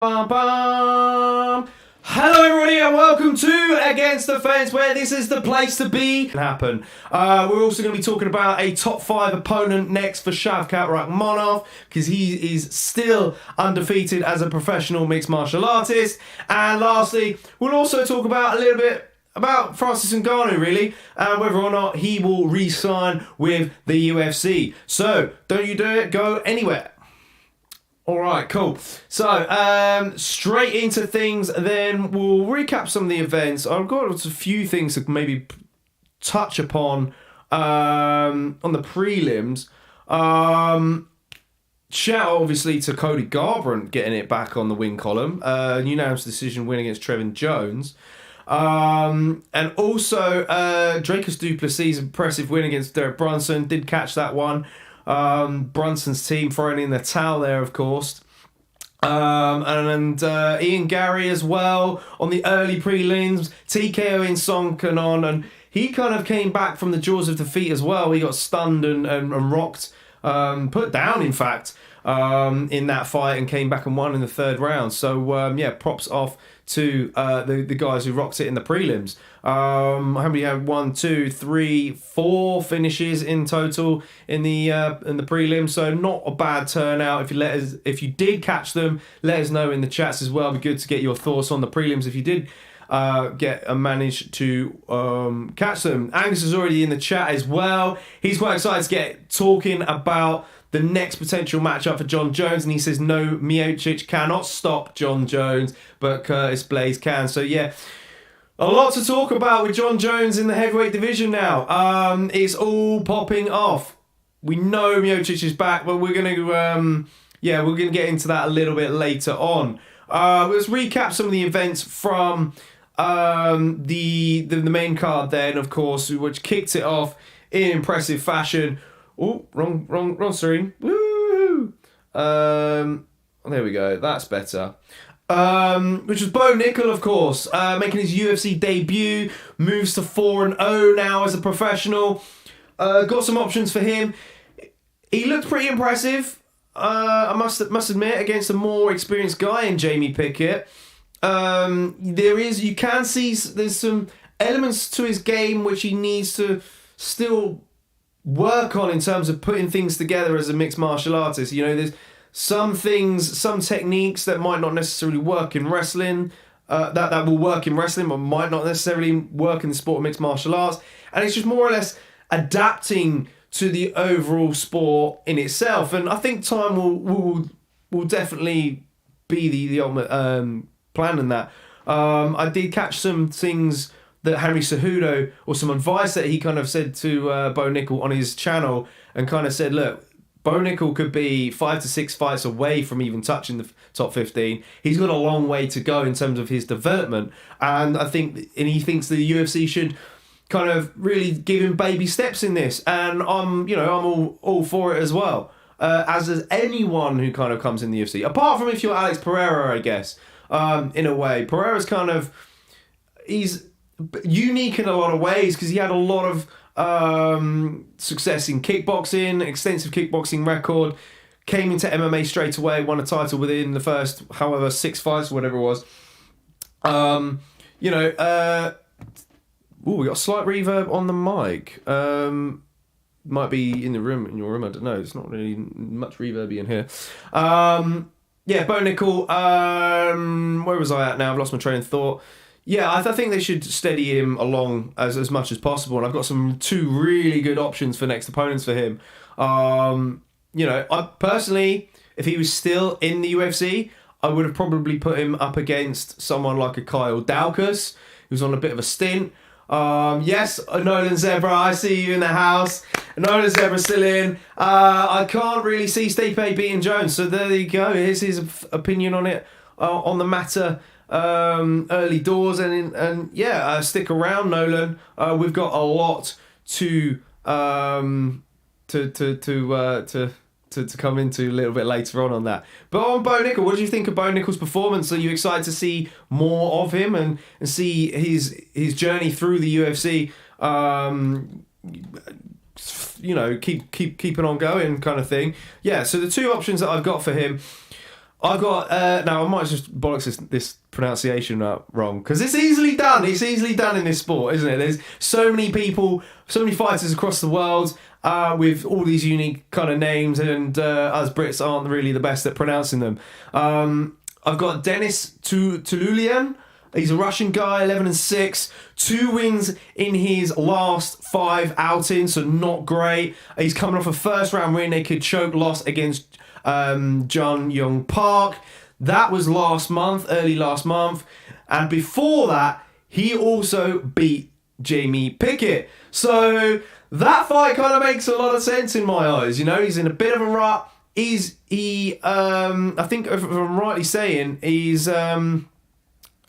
Bum, bum. Hello everybody and welcome to Against the Fence, where this is the place to be. We're also going to be talking about a top 5 opponent next for Shavkat Rakmonov, because he is still undefeated as a professional mixed martial artist. And lastly, we'll also talk about a little bit about Francis Ngannou, really, and whether or not he will re-sign with the UFC. So don't you do it, go anywhere. Alright, cool. So, straight into things, then we'll recap some of the events. I've got a few things to maybe touch upon on the prelims. Shout out, obviously, to Cody Garbrandt getting it back on the win column. Unanimous decision win against Jon Jones. And also, Dricus du Plessis' impressive win against Derek Brunson. Did catch that one. Brunson's team throwing in the towel there, of course. And Ian Gary as well on the early prelims. TKO in Song Kanon, and he kind of came back from the jaws of defeat as well. He got stunned and rocked, put down, in fact, in that fight, and came back and won in the third round. So, yeah, props off to the guys who rocked it in the prelims. How many had 1, 2, 3, 4 finishes in total in the prelims? So not a bad turnout. If you did catch them, let us know in the chats as well. It'd be good to get your thoughts on the prelims if you did manage to catch them. Angus is already in the chat as well. He's quite excited to get talking about the next potential matchup for Jon Jones, and he says no, Miocic cannot stop Jon Jones, but Curtis Blaydes can. So yeah, a lot to talk about with Jon Jones in the heavyweight division now. It's all popping off. We know Miocic is back, but we're gonna get into that a little bit later on. Let's recap some of the events from the main card then, of course, which kicked it off in impressive fashion. Oh, wrong screen. Woo! There we go. That's better. Which was Bo Nickal, of course, making his UFC debut. Moves to 4-0 now as a professional. Got some options for him. He looked pretty impressive. I must admit, against a more experienced guy in Jamie Pickett. You can see there's some elements to his game which he needs to still work on in terms of putting things together as a mixed martial artist. You know, there's some techniques that might not necessarily work in wrestling, that will work in wrestling, but might not necessarily work in the sport of mixed martial arts. And it's just more or less adapting to the overall sport in itself. And I think time will definitely be the ultimate plan in that. I did catch some things that Henry Cejudo, or some advice that he kind of said to Bo Nickal on his channel, and kind of said, look, Bo Nickal could be 5 to 6 fights away from even touching the top 15. He's got a long way to go in terms of his development, and he thinks the UFC should kind of really give him baby steps in this, and I'm all for it as well. As is anyone who kind of comes in the UFC, apart from if you're Alex Pereira, I guess. In a way, Pereira's he's unique in a lot of ways, because he had a lot of success in kickboxing, extensive kickboxing record, came into MMA straight away, won a title within the first 6 fights, whatever it was. We got a slight reverb on the mic. Might be in your room, I don't know. It's not really much reverby in here. Bo Nickal, where was I at now? I've lost my train of thought. Yeah, I think they should steady him along as much as possible, and I've got 2 really good options for next opponents for him. I personally, if he was still in the UFC, I would have probably put him up against someone like a Kyle Daukaus, who's on a bit of a stint. Yes, Nolan Zebra, I see you in the house. Nolan Zebra's still in. I can't really see Stipe beating Jones, so there you go. Here's his opinion on it, on the matter. Early doors, and stick around, Nolan. We've got a lot to come into a little bit later on that. But on Bo Nickal, what do you think of Bo Nickal's performance? Are you excited to see more of him and see his journey through the UFC? Keep it on going, kind of thing. Yeah. So the 2 options that I've got for him. I've got now. I might just bollocks this pronunciation up wrong because it's easily done. It's easily done in this sport, isn't it? There's so many people, so many fighters across the world with all these unique kind of names, and us Brits aren't really the best at pronouncing them. I've got Denis Tululian. He's a Russian guy, 11-6, 2 wins in his last 5 outings, so not great. He's coming off a first round rear naked choke loss against Jun Young Park. That was early last month. And before that, he also beat Jamie Pickett. So that fight kind of makes a lot of sense in my eyes. You know, he's in a bit of a rut. I think if I'm rightly saying,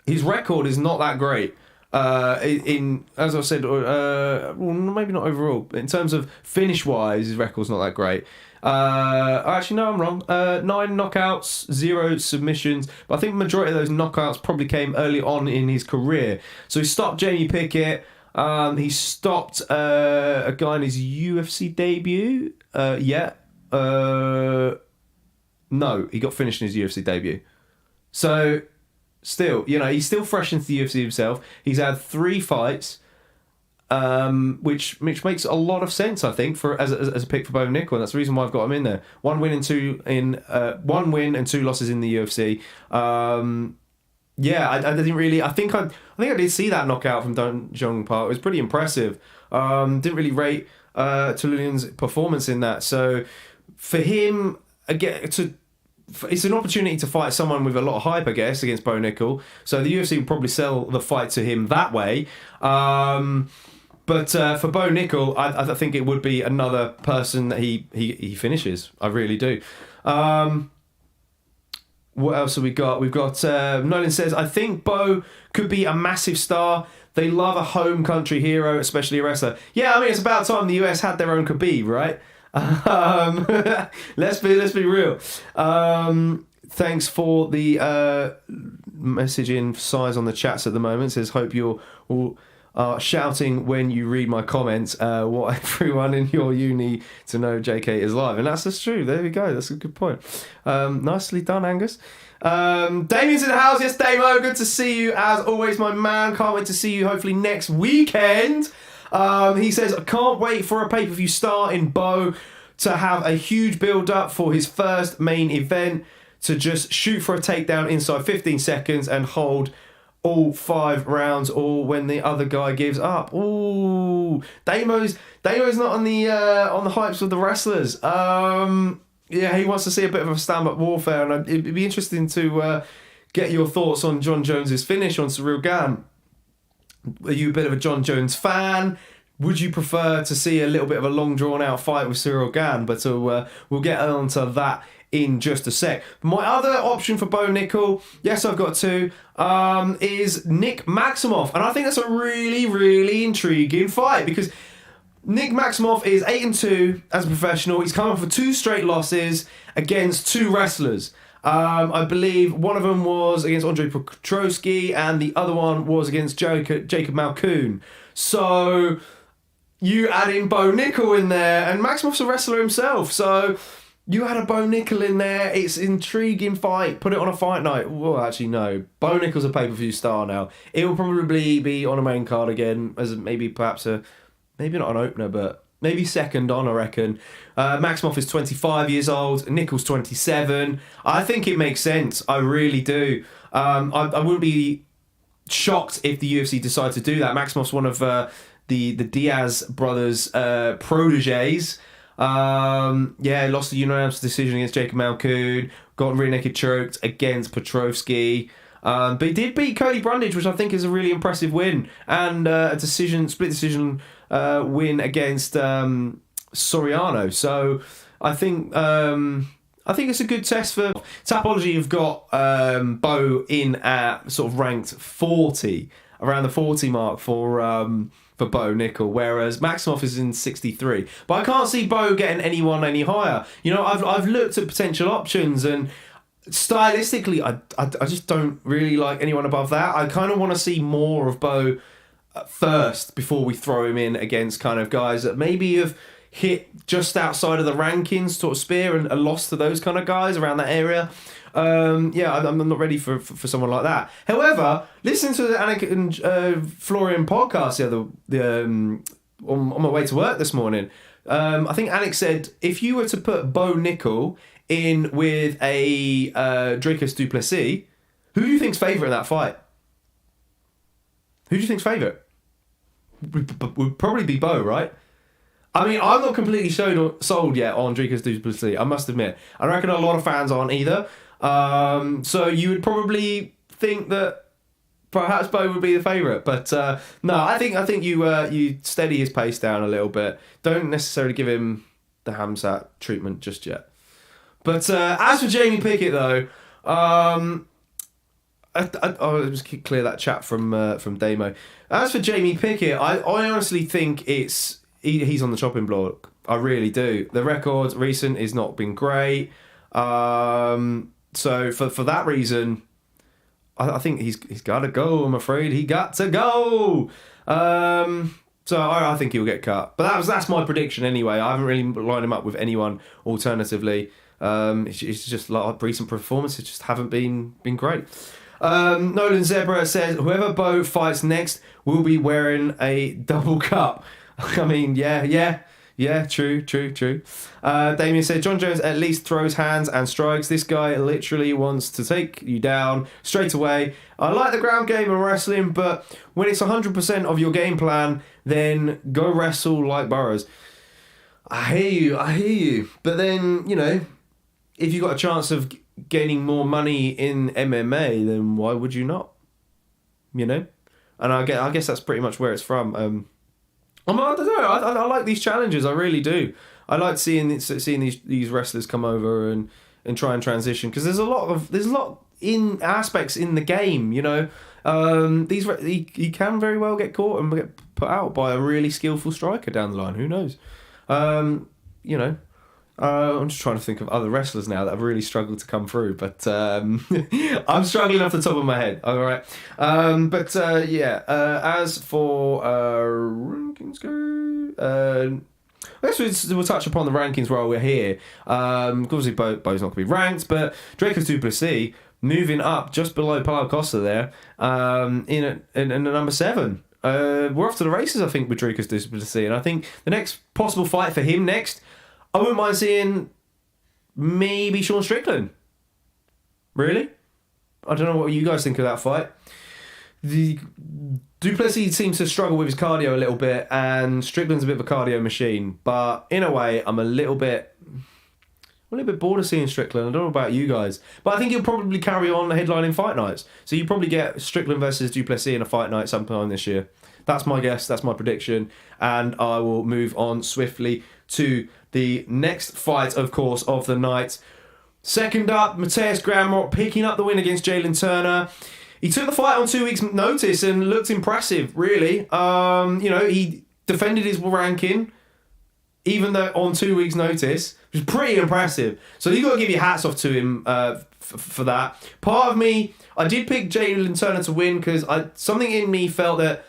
his record is not that great. As I said, well, maybe not overall, but in terms of finish wise, his record's not that great. Actually, no, I'm wrong. 9 knockouts, 0 submissions, but I think the majority of those knockouts probably came early on in his career. So he stopped Jamie Pickett. He stopped a guy in his UFC debut. No, he got finished in his UFC debut. So still, you know, he's still fresh into the UFC himself. He's had 3 fights, which makes a lot of sense, I think, as a pick for Bo Nickal, and that's the reason why I've got him in there. 1 win and 2 losses in the UFC. I didn't really. I think I did see that knockout from Jon Jones Park. It was pretty impressive. Didn't really rate Tululian's performance in that. So for him, again, it's an opportunity to fight someone with a lot of hype, I guess, against Bo Nickal. So the UFC will probably sell the fight to him that way. But for Bo Nickal, I think it would be another person that he finishes. I really do. What else have we got? We've got Nolan says, I think Bo could be a massive star. They love a home country hero, especially a wrestler. Yeah, I mean, it's about time the US had their own Khabib, right? Let's be real. Thanks for the messaging size on the chats at the moment. It says, hope you're all shouting when you read my comments. What everyone in your uni to know JK is live, and that's true. There we go. That's a good point. Nicely done, Angus. Damien's in the house. Yes, Damo. Good to see you as always, my man. Can't wait to see you hopefully next weekend. He says, I can't wait for a pay-per-view star in Bo to have a huge build-up for his first main event, to just shoot for a takedown inside 15 seconds and hold all 5 rounds, or when the other guy gives up. Ooh, Damo's not on the hypes of the wrestlers. Yeah, he wants to see a bit of a stand-up warfare, and it'd be interesting to get your thoughts on Jon Jones's finish on Ciryl Gane. Are you a bit of a Jon Jones fan? Would you prefer to see a little bit of a long drawn-out fight with Ciryl Gane? But we'll get onto that in just a sec. My other option for Bo Nickal, yes, I've got 2, is Nick Maximov. And I think that's a really, really intriguing fight, because Nick Maximov is 8-2 as a professional. He's come off for 2 straight losses against 2 wrestlers. I believe one of them was against Andre Petrosky and the other one was against Jacob Malkoun. So you add in Bo Nickal in there, and Maximov's a wrestler himself, so you had a Bo Nickal in there. It's an intriguing fight. Put it on a fight night. Well, actually, no. Bo Nickal's a pay-per-view star now. It will probably be on a main card again, as maybe perhaps maybe not an opener, but maybe second on, I reckon. Maximov is 25 years old. Nickal's 27. I think it makes sense. I really do. I wouldn't be shocked if the UFC decided to do that. Maximov's one of the Diaz brothers' proteges. Lost the unanimous decision against Jacob Malkoun. Got rear naked choked against Petrovsky. But he did beat Cody Brundage, which I think is a really impressive win, and a split decision win against Soriano. So I think it's a good test for Tapology. You've got Bo in at sort of ranked 40, around the 40 mark for Bo Nickal, whereas Maximov is in 63. But I can't see Bo getting anyone any higher. You know, I've looked at potential options, and stylistically, I just don't really like anyone above that. I kind of want to see more of Bo first before we throw him in against kind of guys that maybe have hit just outside of the rankings, sort of spear, and a loss to those kind of guys around that area. Yeah, I'm not ready for someone like that. However, listening to the Anik and Florian podcast on my way to work this morning, I think Anik said if you were to put Bo Nickal in with a Dricus du Plessis, who do you think's favourite in that fight? Who do you think's favourite? Would probably be Bo, right? I mean, I'm not completely sold yet on Dricus du Plessis, I must admit. I reckon a lot of fans aren't either. So you would probably think that perhaps Bo would be the favourite, but no, I think you steady his pace down a little bit. Don't necessarily give him the Hamzat treatment just yet. But as for Jamie Pickett, though, I'll just clear that chat from Damo. As for Jamie Pickett, I honestly think he's on the chopping block. I really do. The record recent has not been great. So for that reason, I think he's got to go. I'm afraid he got to go. So I think he'll get cut. But that's my prediction anyway. I haven't really lined him up with anyone alternatively. It's just like recent performances just haven't been great. Nolan Zebra says whoever Bo fights next will be wearing a double cup. I mean, yeah, true. Damien said Jon Jones at least throws hands and strikes. This guy literally wants to take you down straight away. I like the ground game and wrestling, but when it's 100% of your game plan, then go wrestle like Burroughs. I hear you. But then, if you got a chance of gaining more money in MMA, then why would you not? And I guess that's pretty much where it's from. I don't know. I like these challenges. I really do. I like seeing these wrestlers come over and try and transition, because there's a lot in aspects in the game. He can very well get caught and get put out by a really skillful striker down the line. Who knows? I'm just trying to think of other wrestlers now that have really struggled to come through, but I'm struggling off the top of my head. All right, as for rankings go, I guess we'll touch upon the rankings while we're here. Obviously, Bo's not going to be ranked, but Dricus du Plessis moving up just below Paulo Costa there, in the number 7. We're off to the races, I think, with Dricus du Plessis, and I think the next possible fight for him next, I wouldn't mind seeing maybe Sean Strickland. Really? I don't know what you guys think of that fight. The du Plessis seems to struggle with his cardio a little bit, and Strickland's a bit of a cardio machine. But in a way, I'm a little bit bored of seeing Strickland. I don't know about you guys, but I think he'll probably carry on headlining fight nights. So you probably get Strickland versus du Plessis in a fight night sometime this year. That's my guess. That's my prediction, and I will move on swiftly to the next fight, of course, of the night. Second up, Mateusz Gamrot picking up the win against Jalin Turner. He took the fight on 2 weeks' notice and looked impressive, really. He defended his ranking, even though on 2 weeks' notice, which was pretty impressive. So you've got to give your hats off to him for that. Part of me, I did pick Jalin Turner to win because something in me felt that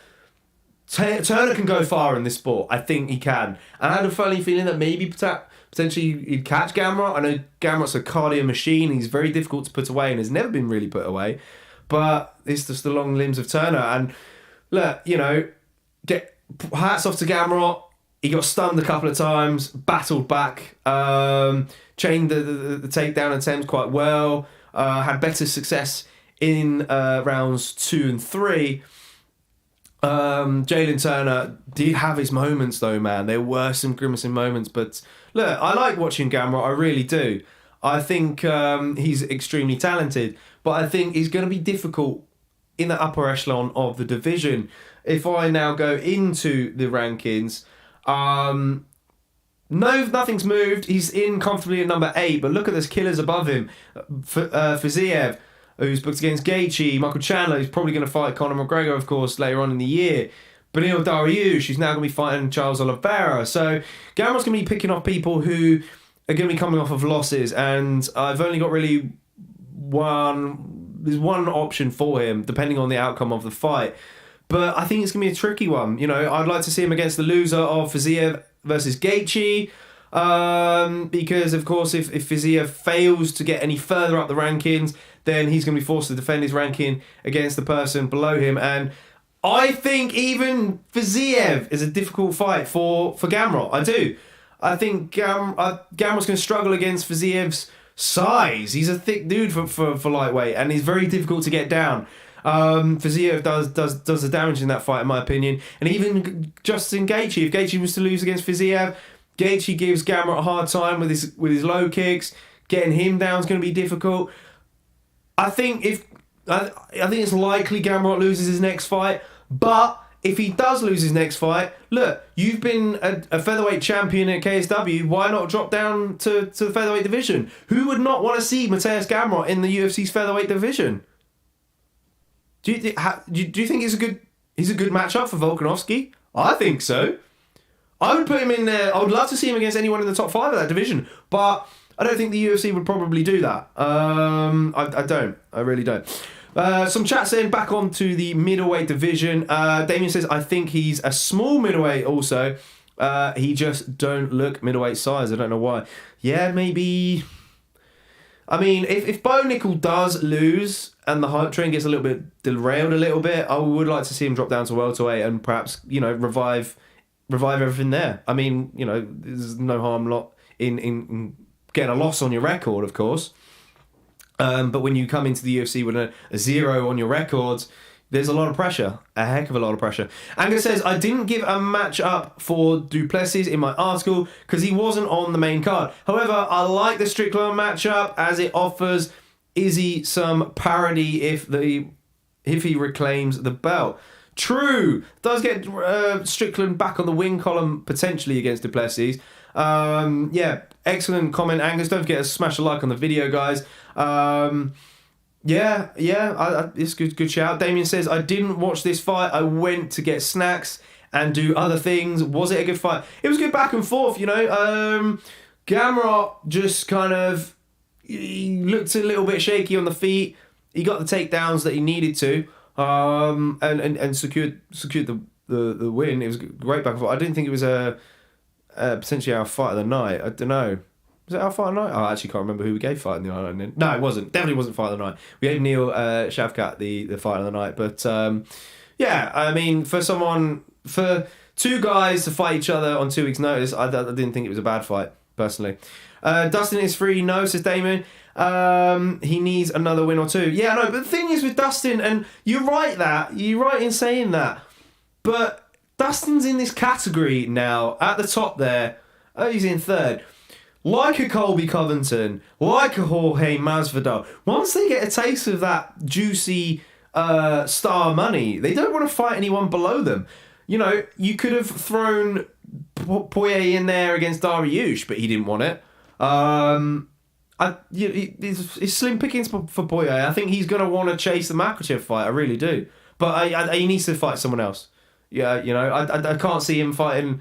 Turner can go far in this sport. I think he can. And I had a funny feeling that maybe potentially he'd catch Gamrot. I know Gamrot's a cardio machine. He's very difficult to put away and has never been really put away. But it's just the long limbs of Turner. And look, get hats off to Gamrot. He got stunned a couple of times, battled back, chained the takedown attempts quite well, had better success in rounds 2 and 3. Jalin Turner did have his moments though, man. There were some grimacing moments, but look, I like watching Gamrot, I really do. I think he's extremely talented, but I think he's going to be difficult in the upper echelon of the division. If I now go into the rankings, nothing's moved. He's in comfortably at number 8, but look at this killers above him. Fiziev, who's booked against Gaethje, Michael Chandler, who's probably going to fight Conor McGregor, of course, later on in the year. Beneil Dariush, who's now going to be fighting Charles Oliveira. So Gamrot's going to be picking off people who are going to be coming off of losses, and I've only got really there's one option for him, depending on the outcome of the fight. But I think it's going to be a tricky one. I'd like to see him against the loser of Fiziev versus Gaethje. Because, of course, if Fiziev fails to get any further up the rankings, then he's going to be forced to defend his ranking against the person below him. And I think even Fiziev is a difficult fight for Gamrot. I do. I think Gamrot's going to struggle against Fiziev's size. He's a thick dude for lightweight, and he's very difficult to get down. Fiziev does the damage in that fight, in my opinion. And even Justin Gaethje, if Gaethje was to lose against Fiziev, Gaethje gives Gamrot a hard time with his low kicks. Getting him down is going to be difficult. I think it's likely Gamrot loses his next fight, but if he does lose his next fight, look, you've been a featherweight champion at KSW. Why not drop down to the featherweight division? Who would not want to see Mateusz Gamrot in the UFC's featherweight division? Do you think he's a good matchup for Volkanovski? I think so. I would put him in there. I would love to see him against anyone in the top 5 of that division, but I don't think the UFC would probably do that. I don't. I really don't. Some chat saying back onto the middleweight division. Damien says, I think he's a small middleweight also. He just don't look middleweight size. I don't know why. Yeah, maybe. I mean, if Bo Nickal does lose and the hype train gets a little bit derailed a little bit, I would like to see him drop down to welterweight and perhaps, revive everything there. I mean, there's no harm in getting a loss on your record, of course. But when you come into the UFC with a 0 on your records, there's a lot of pressure. A heck of a lot of pressure. Angus says, I didn't give a match up for Duplessis in my article because he wasn't on the main card. However, I like the Strickland matchup as it offers Izzy some parity if he reclaims the belt. True. Does get Strickland back on the win column potentially against Duplessis. Yeah, excellent comment, Angus. Don't forget to smash a like on the video, guys. It's good shout. Damien says, I didn't watch this fight. I went to get snacks and do other things. Was it a good fight? It was good back and forth, Gamrot just kind of, he looked a little bit shaky on the feet. He got the takedowns that he needed to, and secured the win. It was great back and forth. I didn't think it was potentially our fight of the night. I don't know. Was it our fight of the night? I actually can't remember who we gave fight of the night. No, it wasn't. Definitely wasn't fight of the night. We gave Neal Shavkat the fight of the night. But I mean, for two guys to fight each other on 2 weeks' notice, I didn't think it was a bad fight, personally. Dustin is free. No, says Damon. He needs another win or two. Yeah, no, but the thing is with Dustin, and you're right in saying that, but Dustin's in this category now, at the top there. He's in third. Like a Colby Covington, like a Jorge Masvidal, once they get a taste of that juicy star money, they don't want to fight anyone below them. You could have thrown Poirier in there against Dariush, but he didn't want it. It's slim pickings for Poirier. I think he's going to want to chase the Makhachev fight. I really do. But he needs to fight someone else. Yeah, I can't see him fighting.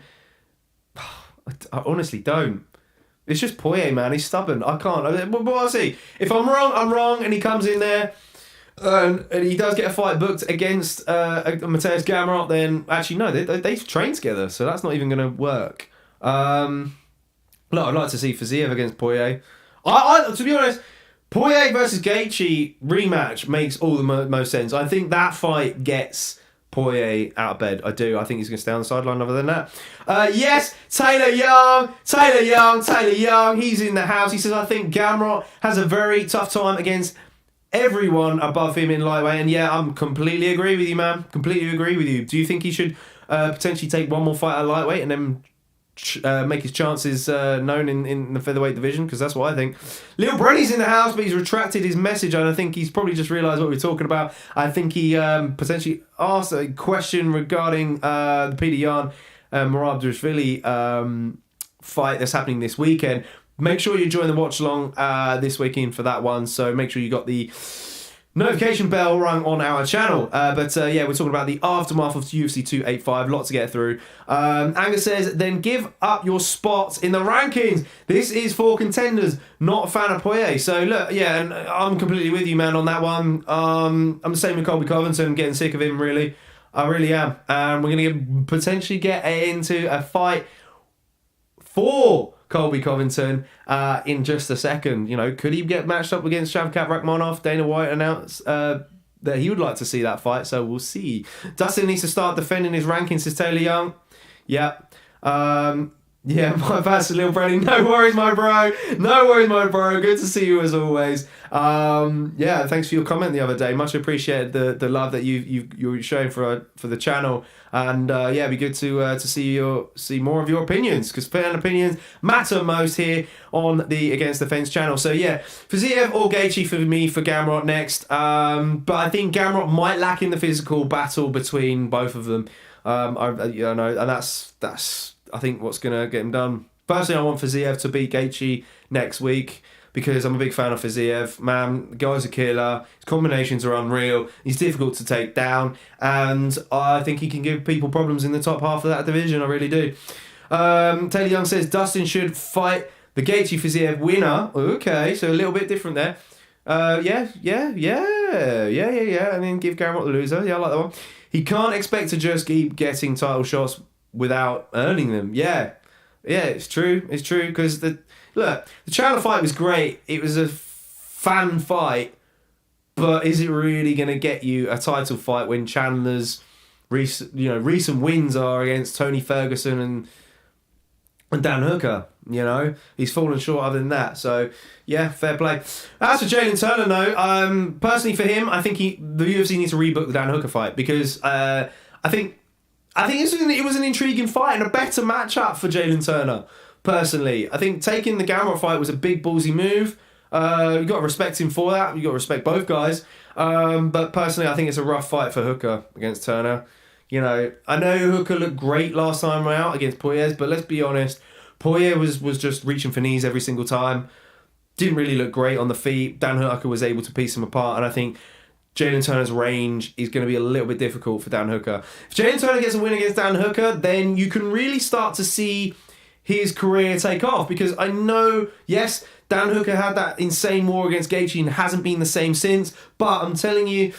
I honestly don't. It's just Poirier, man. He's stubborn. I can't. But I'll see. If I'm wrong, I'm wrong, and he comes in there and he does get a fight booked against Mateusz Gamrot, then actually, no, they've trained together, so that's not even going to work. Look, I'd like to see Fiziev against Poirier. To be honest, Poirier versus Gaethje rematch makes all the most sense. I think that fight gets Poirier out of bed. I do. I think he's going to stay on the sideline other than that. Yes, Taylor Young. He's in the house. He says, I think Gamrot has a very tough time against everyone above him in lightweight. And yeah, I'm completely agree with you, man. Completely agree with you. Do you think he should potentially take one more fight at lightweight and then make his chances known in the featherweight division? Because that's what I think. Lil Brenny's in the house, but he's retracted his message, and I think he's probably just realised what we're talking about. I think he potentially asked a question regarding the Peter Yan and Merab Dvalishvili fight that's happening this weekend. Make sure you join the watch along this weekend for that one, so make sure you got the notification bell rung on our channel. We're talking about the aftermath of UFC 285. Lot to get through. Angus says, then give up your spots in the rankings. This is for contenders, not a fan of Poirier. So look, yeah, and I'm completely with you, man, on that one. I'm the same with Colby Covington. Getting sick of him, really. I really am. And we're going to potentially get into a fight for Colby Covington in just a second. You know, could he get matched up against Shavkat Rakhmonov? Dana White announced that he would like to see that fight, so we'll see. Dustin needs to start defending his rankings, says Taylor Young. Yeah. Yeah, my bad, Lil Brenny. No worries, my bro. No worries, my bro. Good to see you as always. Yeah, thanks for your comment the other day. Much appreciated the love that you're showing for the channel. And yeah, it'd be good to see more of your opinions, because fan opinions matter most here on the Against the Fence channel. So yeah, Fiziev or Gaethje for me for Gamrot next. But I think Gamrot might lack in the physical battle between both of them. And that's I think what's gonna get him done. Personally, I want Fiziev to beat Gaethje next week, because I'm a big fan of Fiziev. Man, the guy's a killer. His combinations are unreal. He's difficult to take down, and I think he can give people problems in the top half of that division. I really do. Taylor Young says Dustin should fight the Gaethje Fiziev winner. Okay, so a little bit different there. Yeah. And then give Gamrot the loser. Yeah, I like that one. He can't expect to just keep getting title shots without earning them. Yeah, it's true. It's true, because the Chandler fight was great. It was a fan fight, but is it really going to get you a title fight when Chandler's recent wins are against Tony Ferguson and Dan Hooker? You know, he's fallen short other than that. So yeah, fair play. As for Jalin Turner, though, personally for him, I think the UFC needs to rebook the Dan Hooker fight, because I think it was an intriguing fight and a better matchup for Jalin Turner. Personally, I think taking the Gamrot fight was a big ballsy move. You got to respect him for that. You got to respect both guys. But personally, I think it's a rough fight for Hooker against Turner. You know, I know Hooker looked great last time out against Poirier, but let's be honest, Poirier was just reaching for knees every single time. Didn't really look great on the feet. Dan Hooker was able to piece him apart, and I think Jalin Turner's range is going to be a little bit difficult for Dan Hooker. If Jalin Turner gets a win against Dan Hooker, then you can really start to see his career take off, because I know, yes, Dan Hooker had that insane war against Gaethje and hasn't been the same since, but I'm telling you,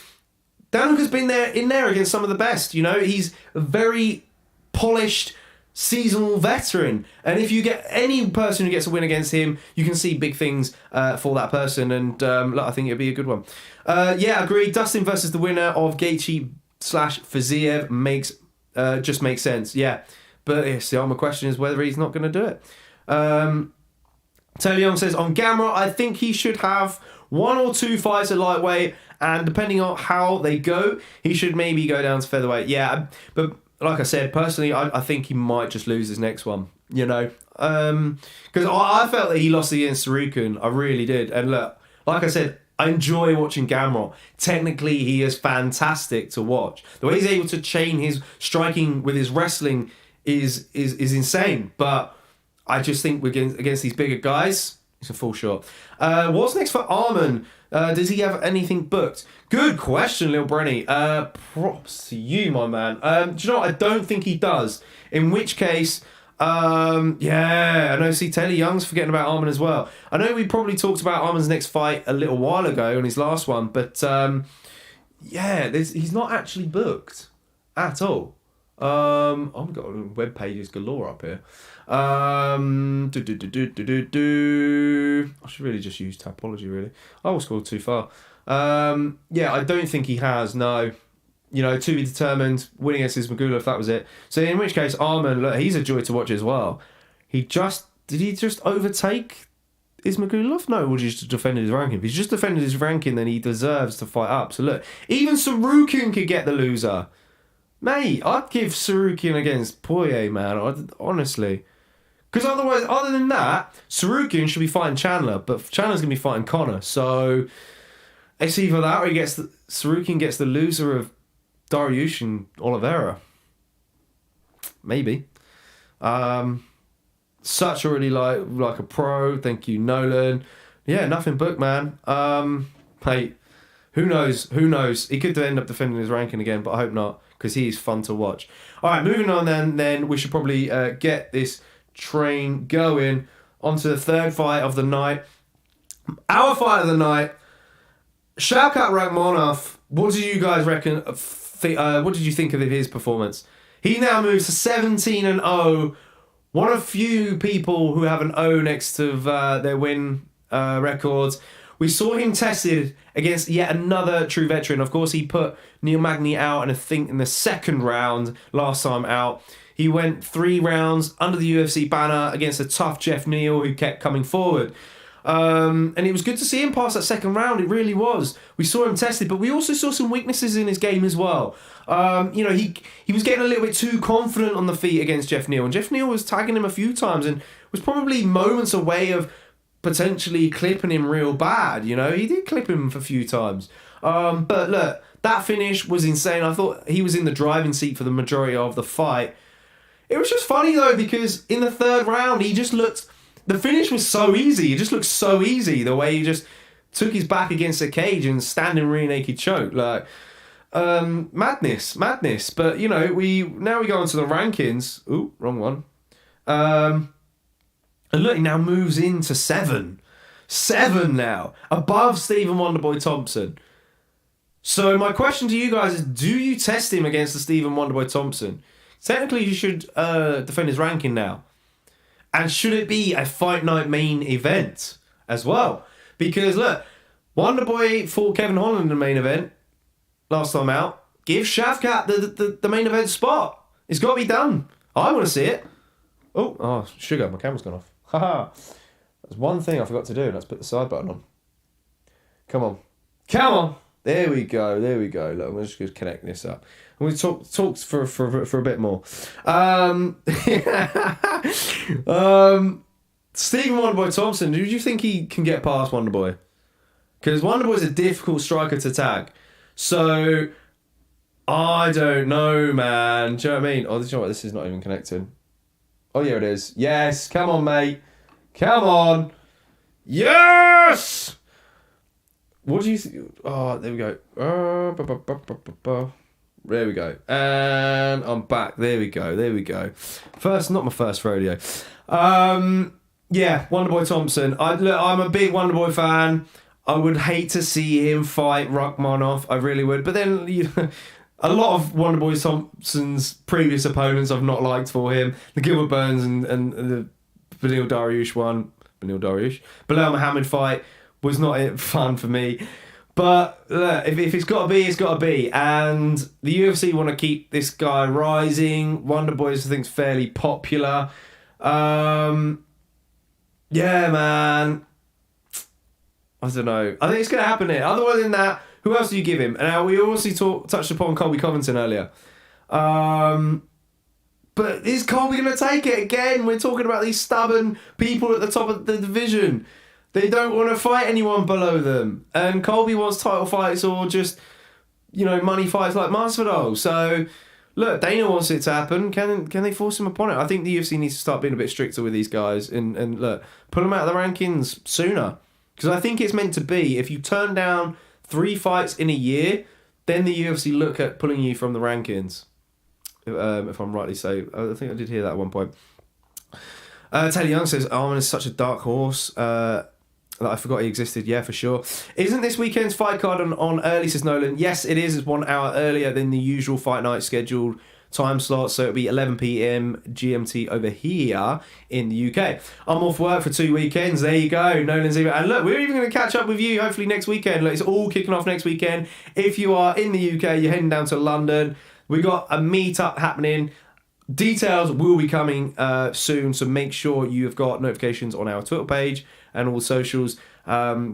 Dan Hooker's been in there against some of the best. You know, he's a very polished, seasonal veteran, and if you get any person who gets a win against him, you can see big things for that person, and I think it'll be a good one. Yeah, agree. Dustin versus the winner of Gaethje/Fiziev just makes sense. Yeah. But yes, the ultimate question is whether he's not going to do it. Taylor Young says, on Gamrot, I think he should have 1 or 2 fights at lightweight, and depending on how they go, he should maybe go down to featherweight. Yeah, but like I said, personally, I think he might just lose his next one, you know. Because I felt that he lost against Sarukin. I really did. And look, like I said, I enjoy watching Gamrot. Technically, he is fantastic to watch. The way he's able to chain his striking with his wrestling is insane, but I just think against these bigger guys, it's a full shot. What's next for Arman? Does he have anything booked? Good question, Lil Brenny. Props to you, my man. Do you know what? I don't think he does. In which case, yeah, I know. See, Taylor Young's forgetting about Arman as well. I know we probably talked about Arman's next fight a little while ago on his last one, but yeah, he's not actually booked at all. I've got web pages galore up here. I should really just use Tapology, really. I will scroll too far. Yeah, I don't think he has, no. You know, to be determined, winning against Ismagulov, that was it. So in which case, Arman, look, he's a joy to watch as well. Did he just overtake Ismagulov? No, or just defended his ranking? If he's just defended his ranking, then he deserves to fight up. So look, even Sarukin could get the loser. Mate, I'd give Sarukin against Poirier, man, honestly. Because otherwise, other than that, Sarukin should be fighting Chandler, but Chandler's going to be fighting Conor. So it's either that or Sarukin gets the loser of Dariush and Oliveira. Maybe. Such already like a pro. Thank you, Nolan. Yeah, nothing booked, man. Hey, who knows? Who knows? He could end up defending his ranking again, but I hope not, because he's fun to watch. All right, moving on then we should probably get this train going onto the third fight of the night. Our fight of the night, Shavkat Rakhmonov. What do you guys reckon? What did you think of his performance? He now moves to 17-0 one of few people who have an O next to their win records. We saw him tested against yet another true veteran. Of course, he put Neal Magny out, and I think in the second round, last time out, he went 3 rounds under the UFC banner against a tough Geoff Neal who kept coming forward. And it was good to see him pass that second round. It really was. We saw him tested, but we also saw some weaknesses in his game as well. He was getting a little bit too confident on the feet against Geoff Neal, and Geoff Neal was tagging him a few times and was probably moments away of potentially clipping him real bad. He did clip him a few times. But look, that finish was insane. I thought he was in the driving seat for the majority of the fight. It was just funny though, because in the third round, the finish was so easy. It just looked so easy, the way he just took his back against the cage and standing rear naked choke. Madness. But, we go on to the rankings. Ooh, wrong one. And look, he now moves into 7. 7 now. Above Stephen Wonderboy Thompson. So my question to you guys is, do you test him against the Stephen Wonderboy Thompson? Technically, you should defend his ranking now. And should it be a Fight Night main event as well? Because, look, Wonderboy fought Kevin Holland in the main event last time out. Give Shavkat the main event spot. It's got to be done. I want to see it. Oh, sugar. My camera's gone off. Haha. There's one thing I forgot to do. Let's put the side button on. Come on. There we go. Look, I'm just connecting this up. I'm going to talk for a bit more. Stephen Wonderboy Thompson, do you think he can get past Wonderboy? Because Wonderboy's a difficult striker to tag. So, I don't know, man. Do you know what I mean? Oh, this is not even connected. Oh, yeah, it is. Yes, come on, mate. Come on. Yes! What do you think? Oh, there we go. There we go. And I'm back. There we go. Not my first rodeo. Yeah, Wonderboy Thompson. I'm a big Wonderboy fan. I would hate to see him fight Rakmonov. I really would. But then, a lot of Wonderboy Thompson's previous opponents I've not liked for him. The Gilbert Burns and the Beneil Dariush. Bilal Muhammad fight was not fun for me. But look, if it's got to be, it's got to be. And the UFC want to keep this guy rising. Wonderboy, I think, is fairly popular. Yeah, man. I don't know. I think it's going to happen here. Other than that, who else do you give him? And now we also touched upon Colby Covington earlier. But is Colby going to take it again? We're talking about these stubborn people at the top of the division. They don't want to fight anyone below them. And Colby wants title fights or just, money fights like Masvidal. So, look, Dana wants it to happen. Can they force him upon it? I think the UFC needs to start being a bit stricter with these guys and look, put them out of the rankings sooner. Because I think it's meant to be, if you turn down 3 fights in a year, then the UFC look at pulling you from the rankings. If I'm rightly saying. I think I did hear that at one point. Taylor Young says, Arman is such a dark horse that I forgot he existed. Yeah, for sure. Isn't this weekend's fight card on early, says Nolan? Yes, it is. It's 1 hour earlier than the usual Fight Night scheduled time slot, so it'll be 11 p.m. GMT over here in the UK. I'm off work for 2 weekends. There you go. Nolan's even. And look, we're even going to catch up with you hopefully next weekend. Look, it's all kicking off next weekend. If you are in the UK, you're heading down to London. We got a meetup happening. Details will be coming soon, so make sure you have got notifications on our Twitter page and all the socials.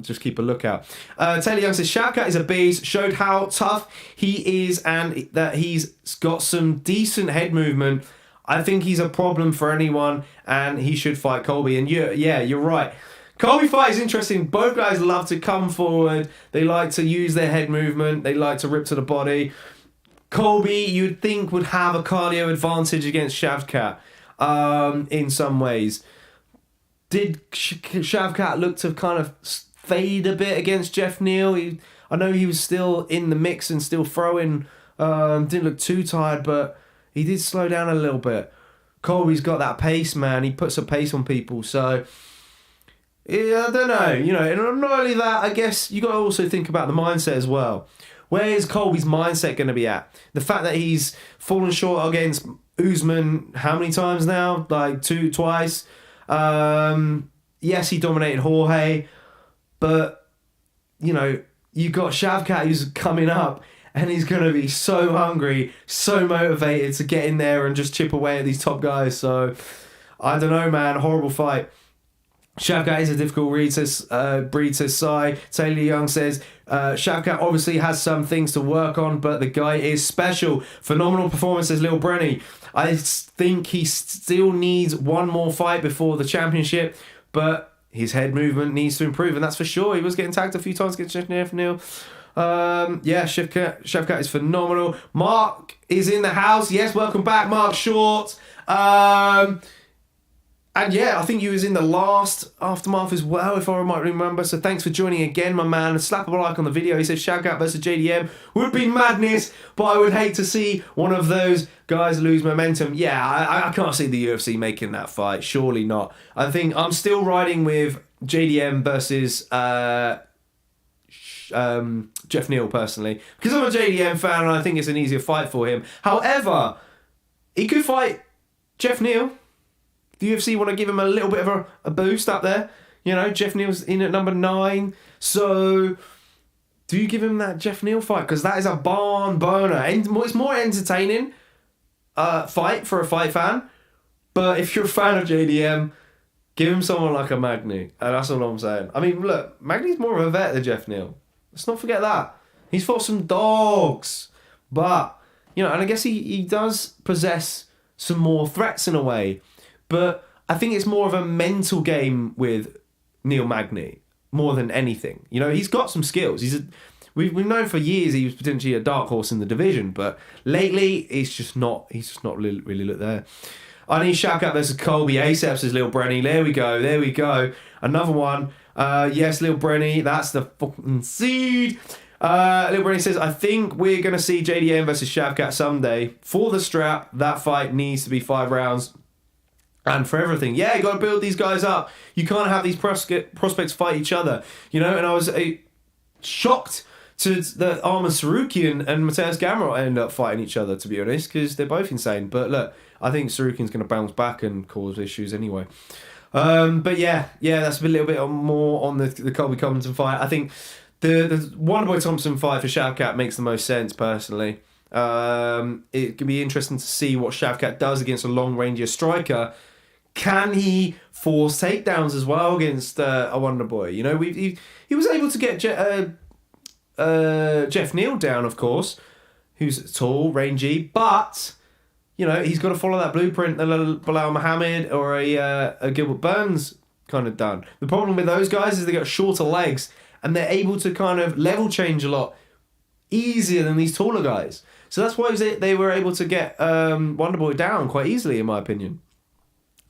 Just keep a lookout. Taylor Young says, Shavkat is a beast, showed how tough he is and that he's got some decent head movement. I think he's a problem for anyone and he should fight Colby. And you're right. Colby fight is interesting. Both guys love to come forward. They like to use their head movement. They like to rip to the body. Colby, you'd think, would have a cardio advantage against Shavkat in some ways. Did Shavkat look to kind of fade a bit against Geoff Neal? I know he was still in the mix and still throwing. Didn't look too tired, but he did slow down a little bit. Colby's got that pace, man. He puts a pace on people. So, yeah, I don't know. And not only that, I guess you got to also think about the mindset as well. Where is Colby's mindset going to be at? The fact that he's fallen short against Usman, how many times now? Like twice. Yes, he dominated Jorge, but you know, you got Shavkat who's coming up, and he's going to be so hungry, so motivated to get in there and just chip away at these top guys. So, I don't know, man. Horrible fight. Shavkat is a difficult breed, says Sai. Taylor Young says, Shavkat obviously has some things to work on, but the guy is special. Phenomenal performance, says Lil Brenny. I think he still needs one more fight before the championship, but his head movement needs to improve, and that's for sure. He was getting tagged a few times against Neal. Yeah, Shavkat is phenomenal. Mark is in the house. Yes, welcome back, Mark Short. And yeah, I think you was in the last Aftermath as well, if I might remember. So thanks for joining again, my man. Slap a like on the video. He says Shavkat versus JDM would be madness, but I would hate to see one of those guys lose momentum. Yeah, I can't see the UFC making that fight. Surely not. I think I'm still riding with JDM versus Geoff Neal personally, because I'm a JDM fan and I think it's an easier fight for him. However, he could fight Geoff Neal. The UFC want to give him a little bit of a boost up there. You know, Geoff Neal's in at number 9. So, do you give him that Geoff Neal fight? Because that is a barn burner. It's more entertaining fight for a fight fan. But if you're a fan of JDM, give him someone like a Magny. And that's all I'm saying. I mean, look, Magny's more of a vet than Geoff Neal. Let's not forget that. He's fought some dogs. But, you know, and I guess he does possess some more threats in a way. But I think it's more of a mental game with Neal Magny more than anything. You know, he's got some skills. We've known for years he was potentially a dark horse in the division, but lately he's just not really looked there. I need Shavkat versus Colby. Aceps is Lil Brenny. There we go. Another one. Yes, Lil Brenny. That's the fucking seed. Lil Brenny says, I think we're going to see JDM versus Shavkat someday. For the strap, that fight needs to be 5 rounds. And for everything. Yeah, you got to build these guys up. You can't have these prospects fight each other. You know, and I was shocked to that Arman Sarukian and Mateusz Gamrot end up fighting each other, to be honest, because they're both insane. But look, I think Sarukian's going to bounce back and cause issues anyway. But yeah, that's a little bit more on the Colby Covington fight. I think the Wonderboy Thompson fight for Shavkat makes the most sense, personally. It can be interesting to see what Shavkat does against a long-range striker. Can he force takedowns as well against a Wonderboy? You know, he was able to get Geoff Neal down, of course, who's tall, rangy, but you know he's got to follow that blueprint that Bilal Muhammad or a Gilbert Burns kind of done. The problem with those guys is they got shorter legs and they're able to kind of level change a lot easier than these taller guys. So that's why they were able to get Wonderboy down quite easily, in my opinion.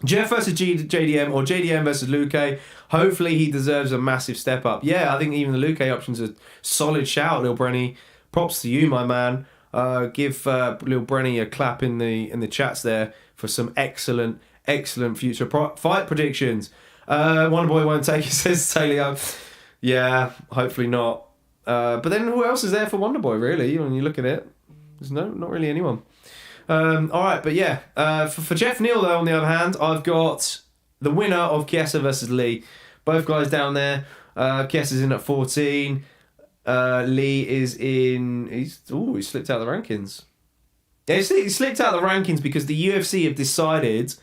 Geoff versus JDM or JDM versus Luque. Hopefully he deserves a massive step up. Yeah, I think even the Luque option's a solid shout, Lil Brenny. Props to you, my man. Give Lil Brenny a clap in the chats there for some excellent future fight predictions. Wonderboy won't take it, says Taylor. Yeah, hopefully not. But then who else is there for Wonderboy, really, when you look at it? There's not really anyone. Alright, but yeah. For Geoff Neal, though, on the other hand, I've got the winner of Chiesa versus Lee. Both guys down there. Chiesa's in at 14. Lee is in... He slipped out of the rankings. Yeah, he slipped out of the rankings because the UFC have decided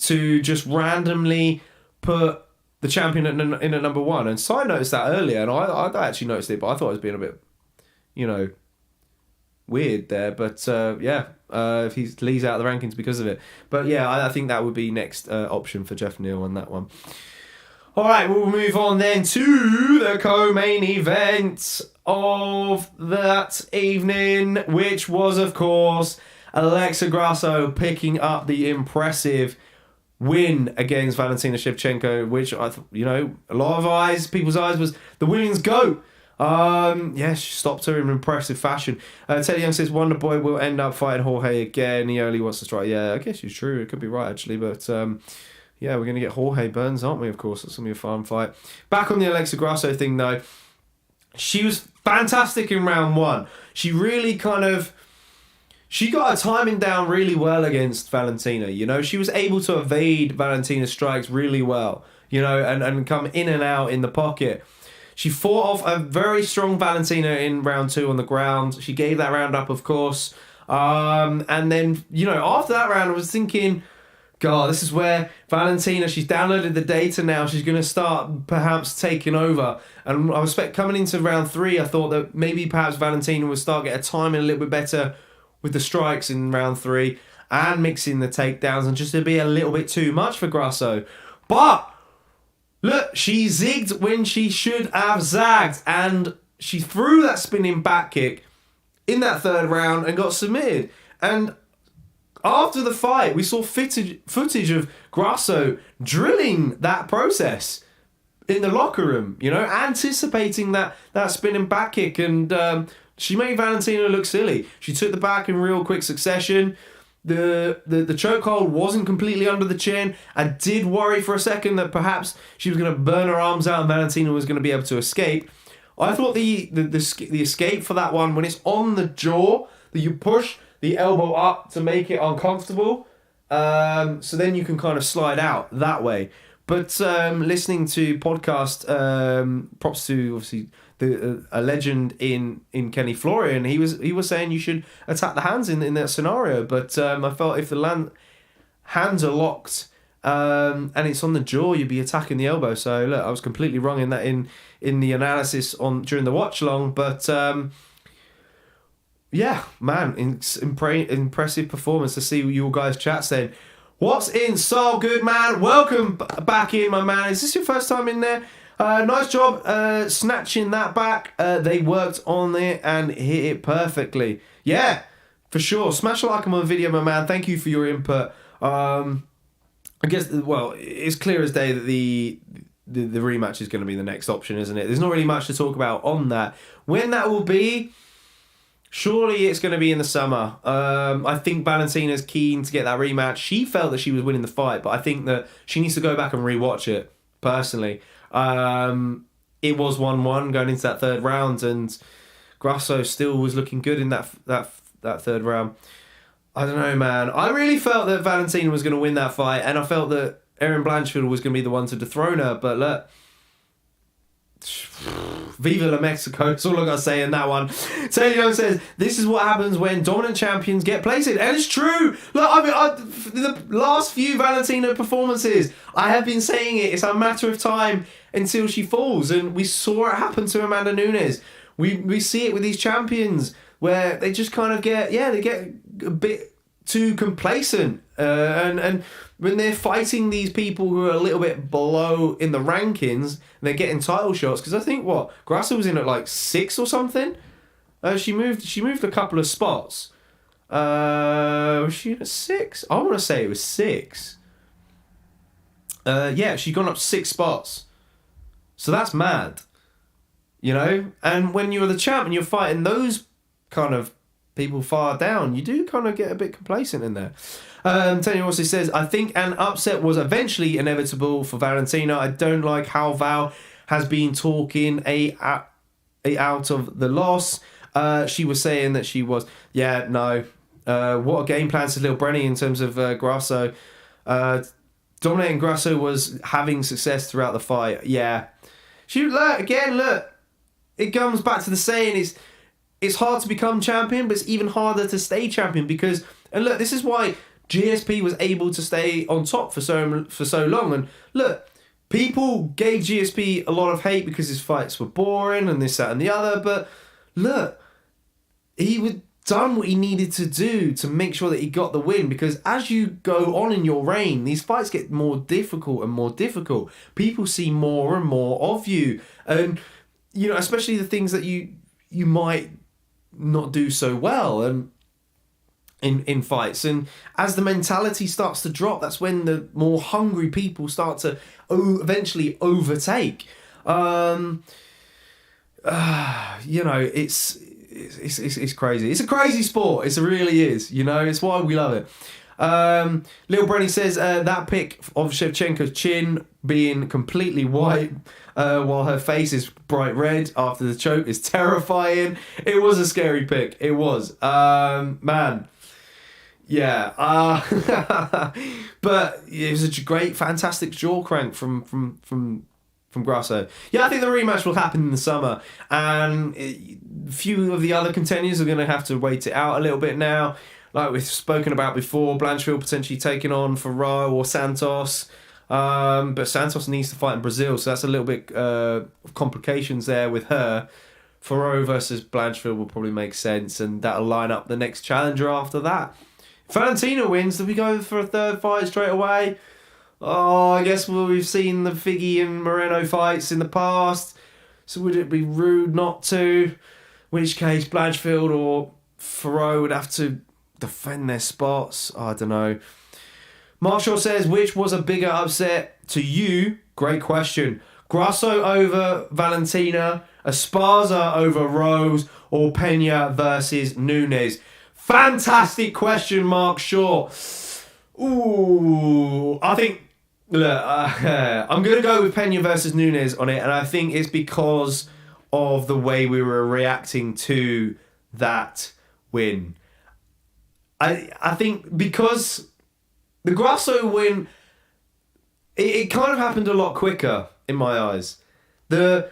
to just randomly put the champion in at number 1. And so I noticed that earlier, and I actually noticed it, but I thought it was being a bit, weird there. But if Lee's out of the rankings because of it. But yeah, I think that would be next option for Geoff Neal on that one. All right, we'll move on then to the co-main event of that evening, which was, of course, Alexa Grasso picking up the impressive win against Valentina Shevchenko, which a lot of people's eyes was the women's GOAT. She stopped her in impressive fashion. Teddy Young says Wonderboy will end up fighting Jorge again. He only wants to strike. Yeah, I guess it's true. It could be right, actually. But we're going to get Jorge Burns, aren't we? Of course, that's going to be a fun fight. Back on the Alexa Grasso thing, though. She was fantastic in round 1. She really kind of... she got her timing down really well against Valentina. You know, she was able to evade Valentina's strikes really well, you know, and come in and out in the pocket. She fought off a very strong Valentina in round 2 on the ground. She gave that round up, of course. And then, you know, after that round, I was thinking, God, this is where Valentina, she's downloaded the data now. She's going to start perhaps taking over. And I was coming into round 3, I thought that maybe perhaps Valentina would start getting timing a little bit better with the strikes in round 3 and mixing the takedowns, and just to be a little bit too much for Grasso. But look, she zigged when she should have zagged, and she threw that spinning back kick in that 3rd round and got submitted. And after the fight, we saw footage of Grasso drilling that process in the locker room, you know, anticipating that spinning back kick, and she made Valentina look silly. She took the back in real quick succession. The chokehold wasn't completely under the chin. I did worry for a second that perhaps she was going to burn her arms out and Valentina was going to be able to escape. I thought the escape for that one, when it's on the jaw, that you push the elbow up to make it uncomfortable, so then you can kind of slide out that way. But listening to podcast, props to obviously a legend in Kenny Florian, he was saying you should attack the hands in that scenario. But I felt if the hands are locked and it's on the jaw, you'd be attacking the elbow. So look, I was completely wrong in that in the analysis during the watch long. But yeah, man, impressive performance. To see you guys chat saying, "What's in so good, man? Welcome back in, my man. Is this your first time in there? Nice job snatching that back. They worked on it and hit it perfectly. Yeah, for sure. Smash a like on my video, my man. Thank you for your input. I guess, well, it's clear as day that the rematch is going to be the next option, isn't it? There's not really much to talk about on that. When that will be, surely it's going to be in the summer. I think Valentina's keen to get that rematch. She felt that she was winning the fight, but I think that she needs to go back and rewatch it, personally. It was 1-1 going into that 3rd round, and Grasso still was looking good in that 3rd round. I don't know, man. I really felt that Valentina was going to win that fight, and I felt that Erin Blanchfield was going to be the one to dethrone her, but look, Viva la Mexico, that's all I got to say in that one. Taylor Young says, this is what happens when dominant champions get placed. And it's true. Look, the last few Valentina performances, I have been saying it. It's a matter of time until she falls. And we saw it happen to Amanda Nunes. We see it with these champions where they just kind of get a bit too complacent. And when they're fighting these people who are a little bit below in the rankings, they're getting title shots. Because I think, Grasso was in at like 6 or something? She moved a couple of spots. Was she in at 6? I want to say it was 6. Yeah, she's gone up 6 spots. So that's mad. You know? And when you're the champ and you're fighting those kind of people far down, you do kind of get a bit complacent in there. Tony also says, I think an upset was eventually inevitable for Valentina. I don't like how Val has been talking out of the loss. She was saying that she was, what a game plan to Lil Brenny in terms of Grasso. Dominating Grasso was having success throughout the fight. Yeah. Look, it comes back to the saying, it's hard to become champion, but it's even harder to stay champion because, and look, this is why GSP was able to stay on top for so long. And look, people gave GSP a lot of hate because his fights were boring and this, that, and the other. But look, he was done what he needed to do to make sure that he got the win. Because as you go on in your reign, these fights get more difficult and more difficult. People see more and more of you, and you know, especially the things that you might not do so well and in fights. And as the mentality starts to drop, that's when the more hungry people start to eventually overtake. You know, it's crazy. It's a crazy sport. It really is. You know, it's why we love it. Lil Brenny says that pic of Shevchenko's chin being completely white while her face is bright red after the choke is terrifying. It was a scary pic. It was. Man. Yeah, but it was a great, fantastic jaw crank from Grasso. Yeah, I think the rematch will happen in the summer, and a few of the other contenders are going to have to wait it out a little bit now. Like we've spoken about before, Blanchfield potentially taking on Ferro or Santos, but Santos needs to fight in Brazil, so that's a little bit of complications there with her. Ferro versus Blanchfield will probably make sense, and that'll line up the next challenger after that. If Valentina wins, do we go for a third fight straight away? Oh, I guess we've seen the Figgy and Moreno fights in the past, so would it be rude not to? In which case, Blanchfield or Ferro would have to defend their spots. I don't know. Marshall says, which was a bigger upset to you? Great question. Grasso over Valentina, Esparza over Rose, or Pena versus Nunes? Fantastic question, Mark Shaw. Ooh, I think, look, I'm going to go with Pena versus Nunes on it, and I think it's because of the way we were reacting to that win. I think because the Grasso win, it kind of happened a lot quicker in my eyes. The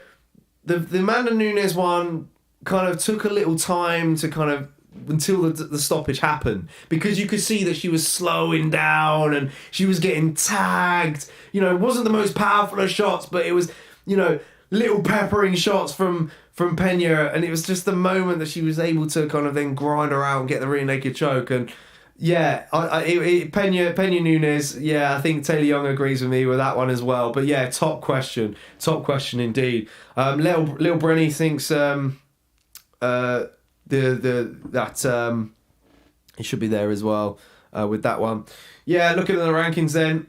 Amanda Nunes one kind of took a little time to kind of until the stoppage happened, because you could see that she was slowing down and she was getting tagged. You know, it wasn't the most powerful of shots, but it was, you know, little peppering shots from Pena, and it was just the moment that she was able to kind of then grind her out and get the rear naked choke. And yeah, Pena Nunes. Yeah, I think Taylor Young agrees with me with that one as well. But yeah, top question indeed. Lil Brenny thinks he should be there as well with that one. Yeah, looking at the rankings then.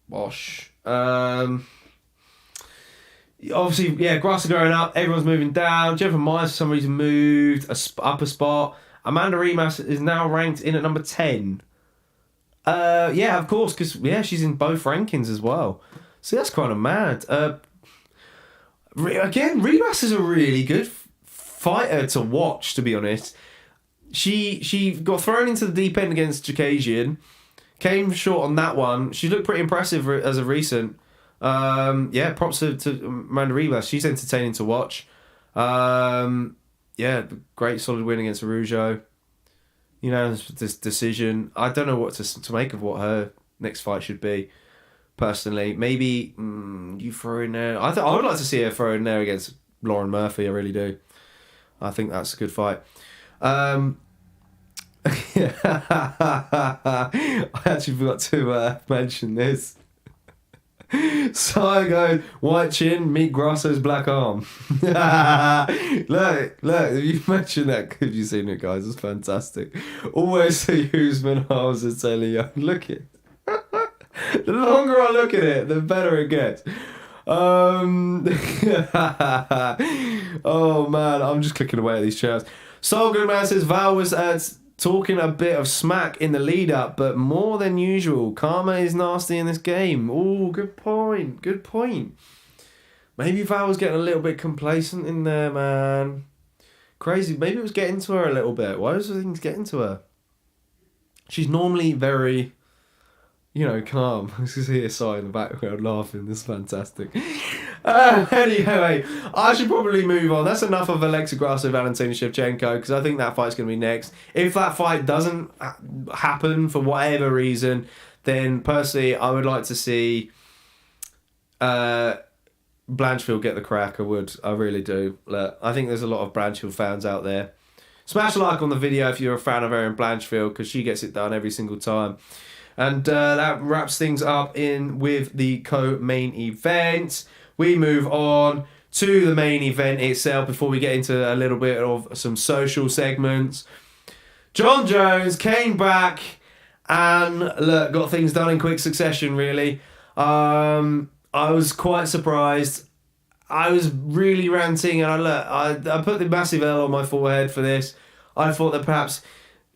Bosh. Obviously, yeah, Grasso going up, everyone's moving down. Jennifer Myers for some reason moved up a spot. Amanda Remas is now ranked in at number 10. Yeah, of course, because she's in both rankings as well. So that's kind of mad. Again, Remas is a really good fighter to watch, to be honest. She got thrown into the deep end against Jakazian, came short on that one. She looked pretty impressive as of recent. Props to Amanda Ribas. She's entertaining to watch. Great solid win against Araujo. You know, this decision. I don't know what to make of what her next fight should be. Personally, maybe you throw in there. I would like to see her throw in there against Lauren Murphy. I really do. I think that's a good fight. I actually forgot to mention this. So goes white chin, meet Grasso's black arm. look, you mentioned that. Could you seen it, guys? It's fantastic. Always say Usman, Hobbs, and Taylor Young. Look it. The longer I look at it, the better it gets. Oh man, I'm just clicking away at these chairs. Soul Goodman says Val was talking a bit of smack in the lead up, but more than usual. Karma is nasty in this game. Oh, good point. Maybe Val was getting a little bit complacent in there, man. Crazy. Maybe it was getting to her a little bit. Why was the things getting to her? She's normally very, calm. I just hear Sai in the background laughing. This is fantastic. Anyway, I should probably move on. That's enough of Alexa Grasso, Valentina Shevchenko, because I think that fight's going to be next. If that fight doesn't happen for whatever reason, then personally, I would like to see Blanchfield get the crack. I would. I really do. Look, I think there's a lot of Blanchfield fans out there. Smash a like on the video if you're a fan of Erin Blanchfield, because she gets it done every single time. And that wraps things up with the co-main event. We move on to the main event itself before we get into a little bit of some social segments. Jon Jones came back and got things done in quick succession, really. I was quite surprised. I was really ranting, and I put the massive L on my forehead for this. I thought that perhaps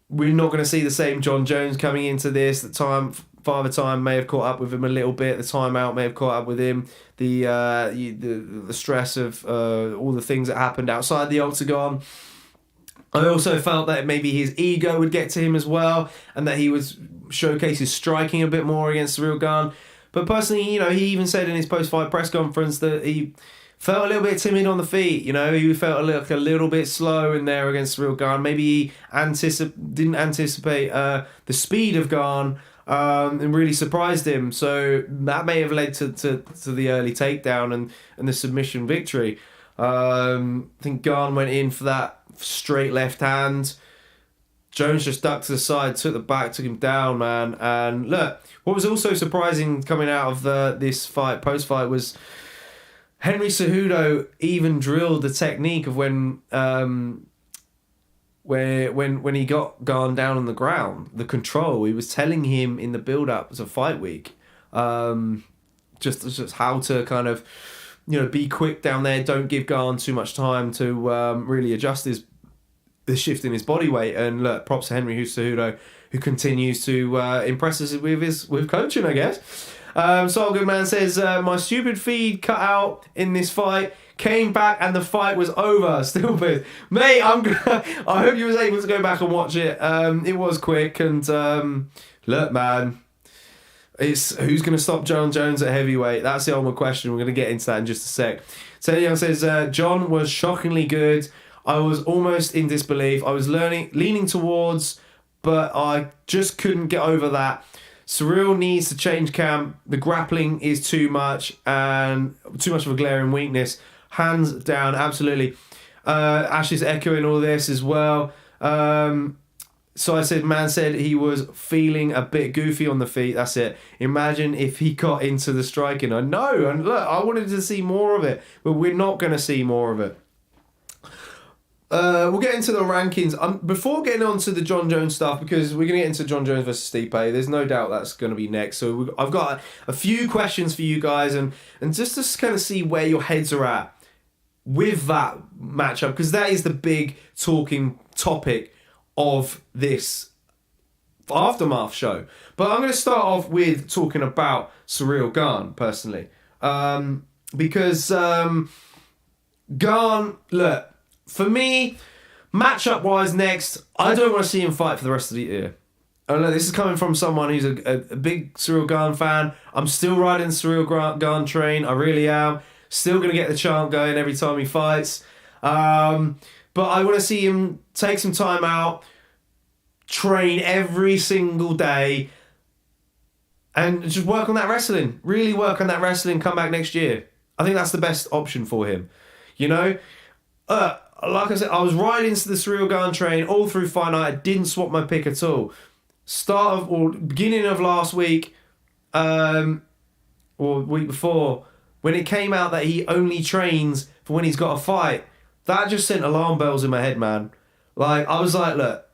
we're not going to see the same Jon Jones coming into this. Father Time may have caught up with him a little bit. The timeout may have caught up with him. The stress of all the things that happened outside the octagon I also felt that maybe his ego would get to him as well, and that he would showcase his striking a bit more against Ciryl Gane. But personally, he even said in his post-fight press conference that he felt a little bit timid on the feet. He felt a little bit slow in there against Ciryl Gane. Maybe he didn't anticipate the speed of Gane, and really surprised him. So that may have led to the early takedown and the submission victory. I think Gane went in for that straight left hand. Jones just ducked to the side, took the back, took him down, man. And look, what was also surprising coming out of this fight, post-fight, was Henry Cejudo even drilled the technique of when he got Gane down on the ground, the control. He was telling him in the build-up to fight week, just how to kind of, be quick down there. Don't give Gane too much time to really adjust the shift in his body weight. And look, props to Henry Cejudo, who continues to impress us with coaching, I guess. Soul Good Man says, my stupid feed cut out in this fight, came back and the fight was over. Still pissed. Mate, I hope you was able to go back and watch it. It was quick, and look, man, it's who's going to stop Jon Jones at heavyweight? That's the ultimate question. We're going to get into that in just a sec. So Young says, Jon was shockingly good. I was almost in disbelief. I was leaning towards, but I just couldn't get over that. Ciryl needs to change camp. The grappling is too much, and too much of a glaring weakness. Hands down, absolutely. Ash is echoing all this as well. So I said, man said he was feeling a bit goofy on the feet. That's it. Imagine if he got into the striking. I know, and look, I wanted to see more of it, but we're not going to see more of it. We'll get into the rankings. Before getting on to the Jon Jones stuff, because we're going to get into Jon Jones versus Stipe, there's no doubt that's going to be next. So I've got a few questions for you guys, and just to kind of see where your heads are at with that matchup, because that is the big talking topic of this Aftermath show. But I'm going to start off with talking about Ciryl Gane, personally. Because Gane, look, for me, matchup-wise next, I don't want to see him fight for the rest of the year. I know this is coming from someone who's a big Ciryl Gane fan. I'm still riding the Ciryl Gane train. I really am. Still going to get the chant going every time he fights. But I want to see him take some time out, train every single day, and just work on that wrestling. Really work on that wrestling, come back next year. I think that's the best option for him. Like I said, I was riding into the Ciryl Gane train all through fight night. I didn't swap my pick at all. Beginning of last week, or week before, when it came out that he only trains for when he's got a fight, that just sent alarm bells in my head, man. Like, I was like, look,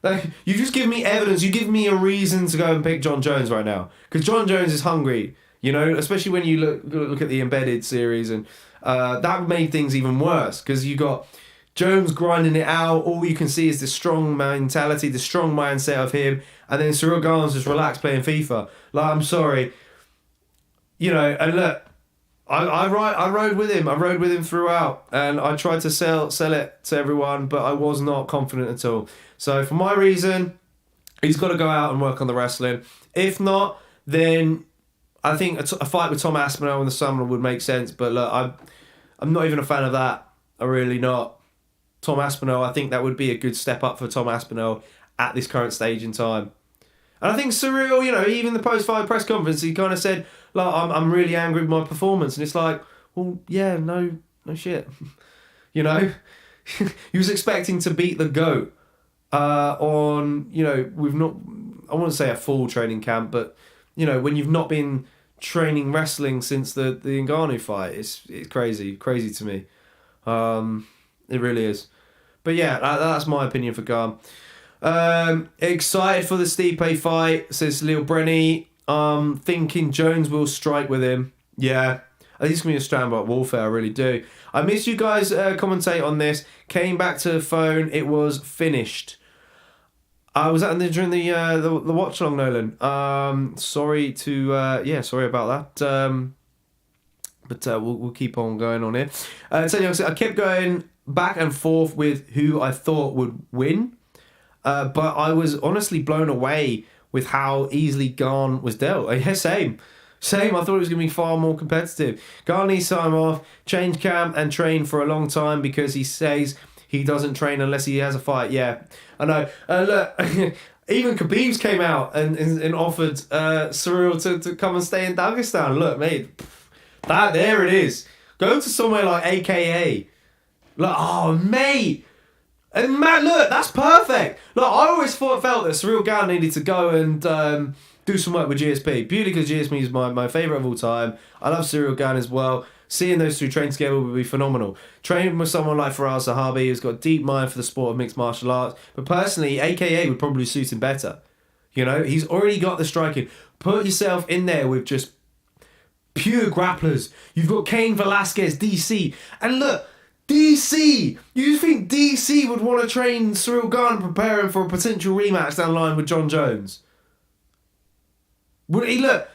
like, you just give me evidence, you give me a reason to go and pick Jon Jones right now. Because Jon Jones is hungry, especially when you look at the Embedded series, and that made things even worse, because you got Jones grinding it out. All you can see is the strong mentality, the strong mindset of him, and then Ciryl Gane's just relaxed playing FIFA. Like, I'm sorry. And look, I rode with him. I rode with him throughout, and I tried to sell it to everyone, but I was not confident at all. So for my reason, he's got to go out and work on the wrestling. If not, then I think a fight with Tom Aspinall in the summer would make sense. But look, I'm not even a fan of that. I'm really not. Tom Aspinall, I think that would be a good step up for Tom Aspinall at this current stage in time. And I think Ciryl, even the post-fight press conference, he kind of said, like, I'm really angry with my performance. And it's like, well, yeah, no shit. He was expecting to beat the GOAT on, we've not, I wouldn't say a full training camp, but, when you've not been training wrestling since the Ngannou fight, it's crazy to me. It really is. But yeah, that's my opinion for Gane. Excited for the Stipe fight, says Lil Brenny. Thinking Jones will strike with him. Yeah, I think it's going to be a stand-up warfare, I really do. I missed you guys commentate on this. Came back to the phone, it was finished. I was during the watch along, Nolan. Sorry about that. But we'll keep on going on here. So I kept going back and forth with who I thought would win, but I was honestly blown away with how easily Gane was dealt. Yeah, same. I thought it was going to be far more competitive. Gane needs time off, change camp and train for a long time because he says he doesn't train unless he has a fight. Yeah, I know. Look, even Khabib's came out and offered Ciryl to come and stay in Dagestan. Look, mate, there it is. Go to somewhere like AKA. Like, oh, mate. And Matt, look, that's perfect. Look, I always felt that Ciryl Gane needed to go and do some work with GSP. Purely because GSP is my favourite of all time. I love Ciryl Gane as well. Seeing those two train together would be phenomenal. Training with someone like Faraz Zahabi, who's got a deep mind for the sport of mixed martial arts. But personally, AKA would probably suit him better. You know, he's already got the striking. Put yourself in there with just pure grapplers. You've got Cain Velasquez, DC. And look, DC! You think DC would want to train Ciryl Gane and prepare him for a potential rematch down the line with Jon Jones? Would he? Look,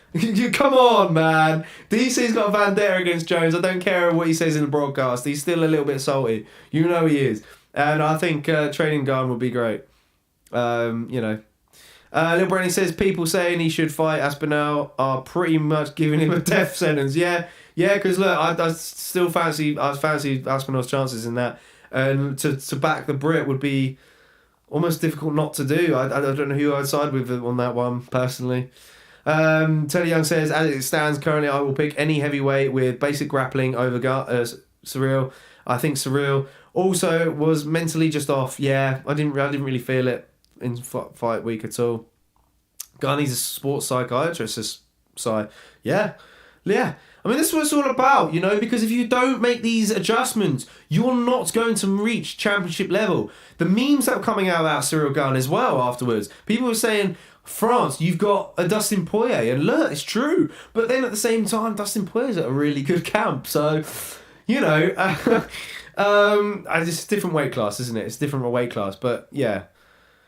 come on, man. DC's got a vendetta against Jones. I don't care what he says in the broadcast. He's still a little bit salty. You know he is. And I think training Gane would be great. You know. Lil Brenny says people saying he should fight Aspinall are pretty much giving him a death sentence. Yeah, because look, I still fancy Aspinall's chances in that, and to back the Brit would be almost difficult not to do. I don't know who I'd side with on that one personally. Teddy Young says, as it stands currently, I will pick any heavyweight with basic grappling over Ciryl. I think Ciryl also was mentally just off. Yeah, I didn't really feel it in fight week at all. Gane's a sports psychiatrist, so yeah. I mean, this is what it's all about, you know, because if you don't make these adjustments, you're not going to reach championship level. The memes that are coming out about Ciryl Gane as well afterwards, people were saying, France, you've got a Dustin Poirier, and look, it's true. But then at the same time, Dustin Poirier's at a really good camp, so, you know, it's a different weight class, isn't it? It's a different weight class, but yeah.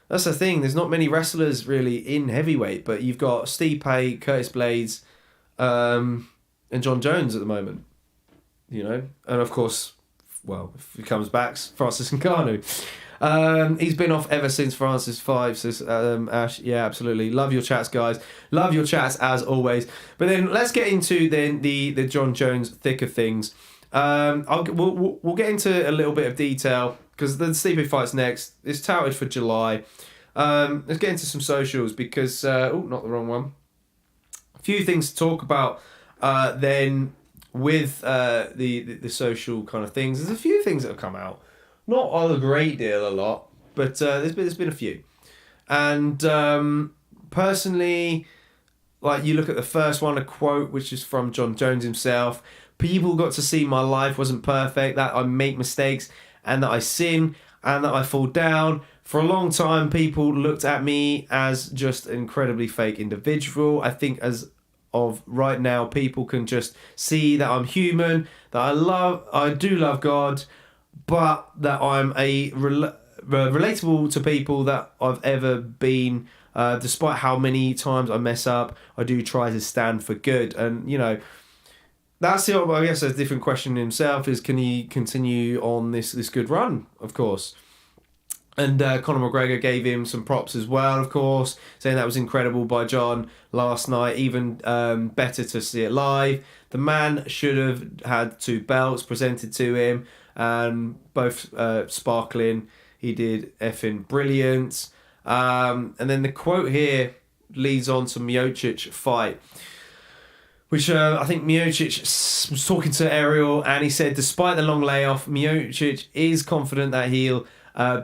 That's the thing. There's not many wrestlers really in heavyweight, but you've got Stipe, Curtis Blades, and Jon Jones at the moment. You know, and of course, well, if he comes back, Francis Ngannou. He's been off ever since Francis 5. Says Ash, yeah, absolutely. Love your chats, guys. Love your chats as always. But then let's get into the Jon Jones thick of things. We'll get into a little bit of detail. Because the Stipe fight's next. It's touted for July. Let's get into some socials because... not the wrong one. A few things to talk about then with the social kind of things. There's a few things that have come out. Not a great deal, a lot. But there's been a few. And personally, like you look at the first one, a quote, which is from Jon Jones himself. People got to see my life wasn't perfect, that I make mistakes, and that I sin, and that I fall down. For a long time, people looked at me as just an incredibly fake individual. I think as of right now, people can just see that I'm human, that I do love God, but that I'm relatable to people that I've ever been. Despite how many times I mess up, I do try to stand for good. And, you know, that's I guess a different question in himself is, can he continue on this good run, of course. And Conor McGregor gave him some props as well, of course, saying that was incredible by Jon last night, even better to see it live. The man should have had 2 belts presented to him, and both sparkling. He did effing brilliant. And then the quote here leads on to Miocic fight, which I think Miocic was talking to Ariel, and he said, despite the long layoff, Miocic is confident that he'll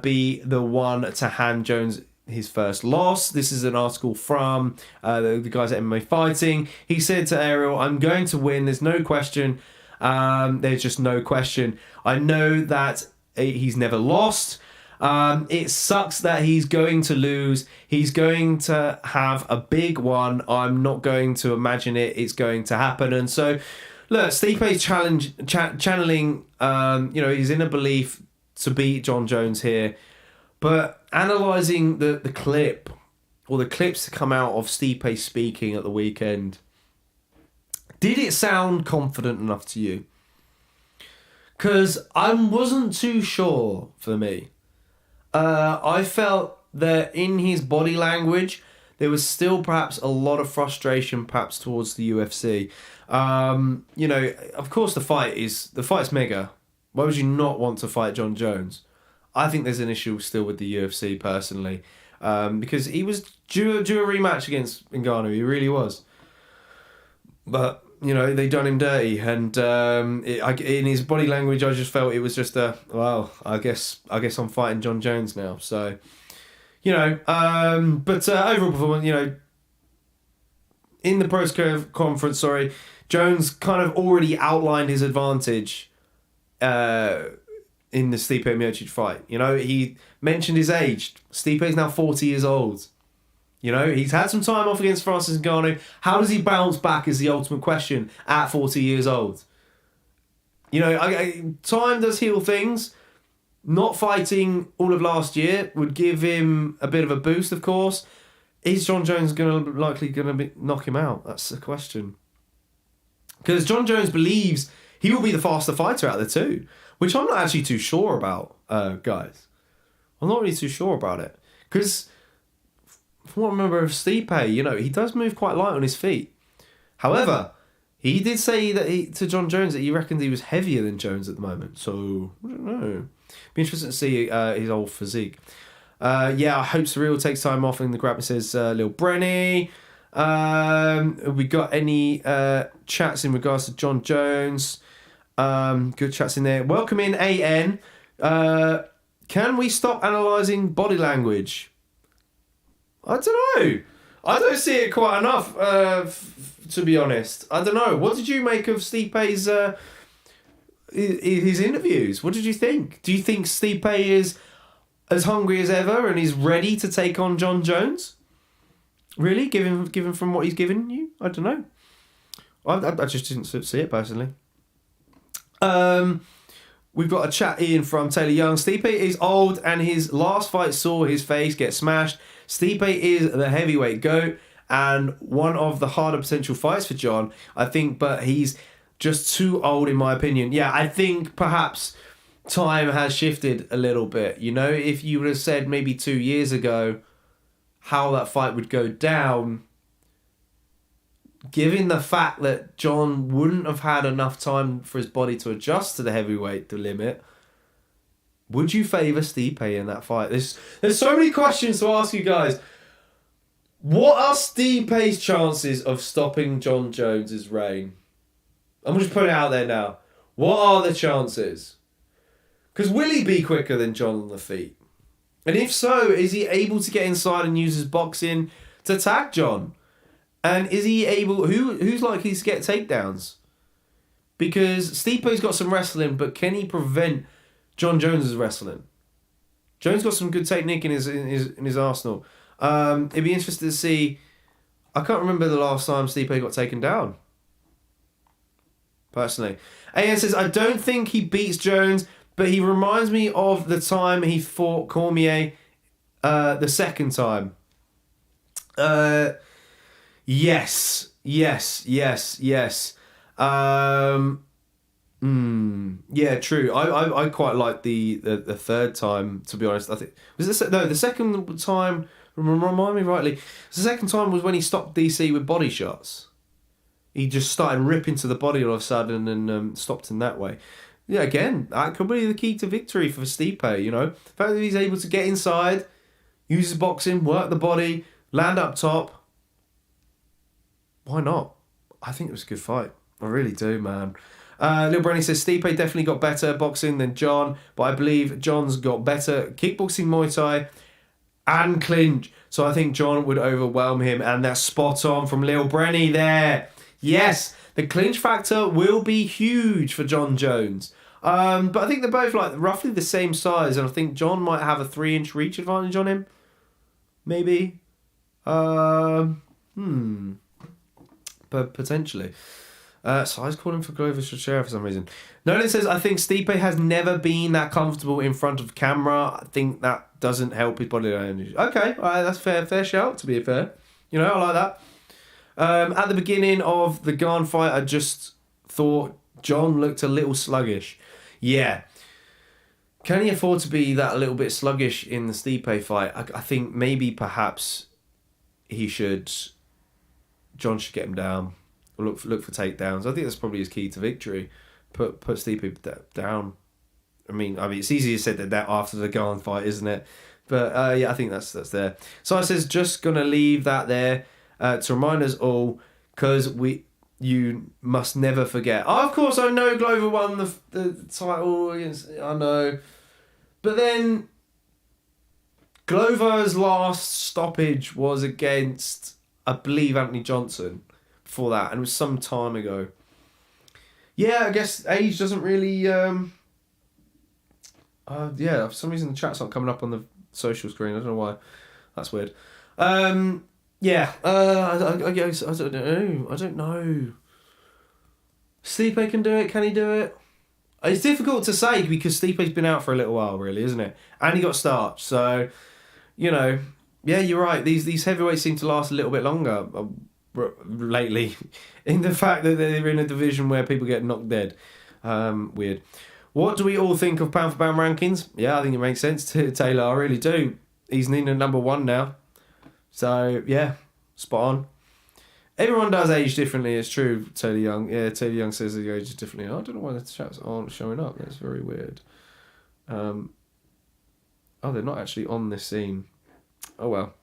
be the one to hand Jones his first loss. This is an article from the guys at MMA Fighting. He said to Ariel, I'm going to win, there's no question. There's just no question. I know that he's never lost. It sucks that he's going to lose. He's going to have a big one. I'm not going to imagine it. It's going to happen. And so, look, Stipe's channeling, his inner belief to beat Jon Jones here. But analysing the clip, or the clips to come out of Stipe speaking at the weekend, did it sound confident enough to you? Because I wasn't too sure for me. I felt that in his body language, there was still perhaps a lot of frustration, perhaps towards the UFC. Of course, the fight's mega. Why would you not want to fight Jon Jones? I think there's an issue still with the UFC personally, because he was due a rematch against Ngannou. He really was, but they done him dirty, and in his body language, I just felt it was just I guess I'm fighting Jon Jones now. So, but overall performance, in the press conference, Jones kind of already outlined his advantage in the Stipe Miocic fight. He mentioned his age. Stipe is now 40 years old. He's had some time off against Francis Ngannou. How does he bounce back is the ultimate question at 40 years old. Time does heal things. Not fighting all of last year would give him a bit of a boost, of course. Is Jon Jones likely going to knock him out? That's the question. Because Jon Jones believes he will be the faster fighter out of the two, which I'm not actually too sure about, guys. I'm not really too sure about it. Because from what I remember of Stipe, he does move quite light on his feet. However, he did say that to Jon Jones that he reckoned he was heavier than Jones at the moment. So, I don't know. Be interesting to see his old physique. I hope Ciryl takes time off in the grab. It says Lil Brenny. We got any chats in regards to Jon Jones? Good chats in there. Welcome in, AN. Can we stop analysing body language? I don't know. I don't see it quite enough, to be honest. I don't know. What did you make of Stipe's his interviews? What did you think? Do you think Stipe is as hungry as ever and is ready to take on Jon Jones? Really? Given from what he's given you? I don't know. I just didn't see it personally. We've got a chat in from Taylor Young. Stipe is old and his last fight saw his face get smashed. Stipe is the heavyweight GOAT and one of the harder potential fights for Jon, I think, but he's just too old in my opinion. Yeah, I think perhaps time has shifted a little bit. If you would have said maybe 2 years ago how that fight would go down, given the fact that Jon wouldn't have had enough time for his body to adjust to the heavyweight limit, would you favour Stipe in that fight? There's so many questions to ask you guys. What are Stipe's chances of stopping Jon Jones' reign? I'm just putting it out there now. What are the chances? Because will he be quicker than Jon on the feet? And if so, is he able to get inside and use his boxing to tag Jon? And is he able... Who's likely to get takedowns? Because Stipe's got some wrestling, but can he prevent Jon Jones' wrestling? Jones got some good technique in his arsenal. It'd be interesting to see... I can't remember the last time Stipe got taken down. Personally. AN says, I don't think he beats Jones, but he reminds me of the time he fought Cormier the second time. Yes. Yeah, true. I quite like the third time, to be honest. I think the second time. Remind me rightly. The second time was when he stopped DC with body shots. He just started ripping to the body all of a sudden and stopped in that way. Yeah, again, that could be the key to victory for Stipe. The fact that he's able to get inside, use his boxing, work the body, land up top. Why not? I think it was a good fight. I really do, man. Lil Brenny says, Stipe definitely got better boxing than Jon, but I believe Jon's got better kickboxing, Muay Thai, and clinch. So I think Jon would overwhelm him, and that's spot on from Lil Brenny there. Yes, the clinch factor will be huge for Jon Jones. But I think they're both roughly the same size, and I think Jon might have a 3-inch reach advantage on him. Maybe. But potentially. Size calling for Glover Shachera for some reason. Nolan says, I think Stipe has never been that comfortable in front of camera. I think that doesn't help his body language. Okay, all right, that's fair shout, to be fair. I like that. At the beginning of the Gane fight, I just thought Jon looked a little sluggish. Yeah. Can he afford to be that a little bit sluggish in the Stipe fight? I think maybe perhaps John should get him down. Or look for takedowns. I think that's probably his key to victory. Put Stipe down. I mean, it's easier said than that after the Gane fight, isn't it? But yeah, I think that's there. So I says just gonna leave that there to remind us all, because you must never forget. Oh, of course, I know Glover won the title against. I know, but then Glover's last stoppage was against, I believe, Anthony Johnson. Before that, and it was some time ago. Yeah, I guess age doesn't really. Yeah, for some reason the chat's not coming up on the social screen. I don't know why. That's weird. Yeah. I guess I don't know. Stipe can do it. Can he do it? It's difficult to say because Stipe's been out for a little while, really, isn't it? And he got starched, so yeah, you're right. These heavyweights seem to last a little bit longer lately, in the fact that they're in a division where people get knocked dead. Weird. What do we all think of pound for pound rankings? Yeah, I think it makes sense to Taylor. I really do. He's needing a number one now. So yeah, spot on. Everyone does age differently. It's true. Taylor Young. Yeah, Taylor Young says he ages differently. I don't know why the chats aren't showing up. That's very weird. They're not actually on this scene. Oh well.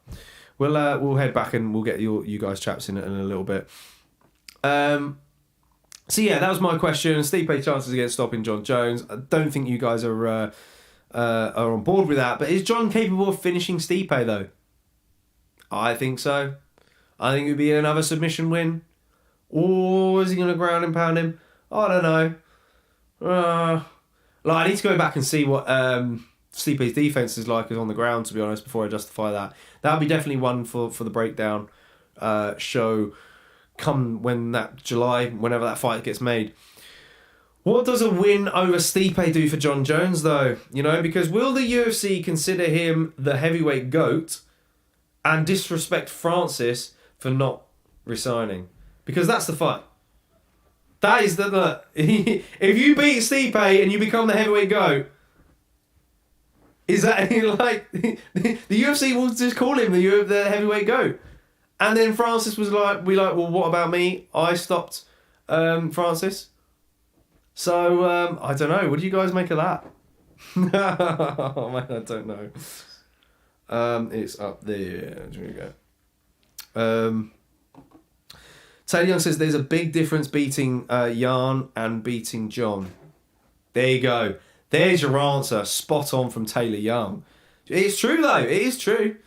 We'll head back and we'll get you guys chaps in a little bit. So yeah, that was my question. Stipe chances against stopping Jon Jones. I don't think you guys are on board with that. But is Jon capable of finishing Stipe though? I think so. I think it would be another submission win. Or is he going to ground and pound him? I don't know. I need to go back and see what Stipe's defense is like on the ground, to be honest, before I justify that. That'll be definitely one for the breakdown show come whenever that fight gets made. What does a win over Stipe do for Jon Jones, though? Because will the UFC consider him the heavyweight GOAT and disrespect Francis for not resigning? Because that's the fight. That is if you beat Stipe and you become the heavyweight GOAT, is that like the UFC will just call him the heavyweight GOAT? And then Francis was like, well, what about me? I stopped Francis. So I don't know. What do you guys make of that? Oh man, I don't know. It's up there. Here we go. Taylor Young says there's a big difference beating Jan and beating Jon. There you go. There's your answer. Spot on from Taylor Young. It's true though. It is true.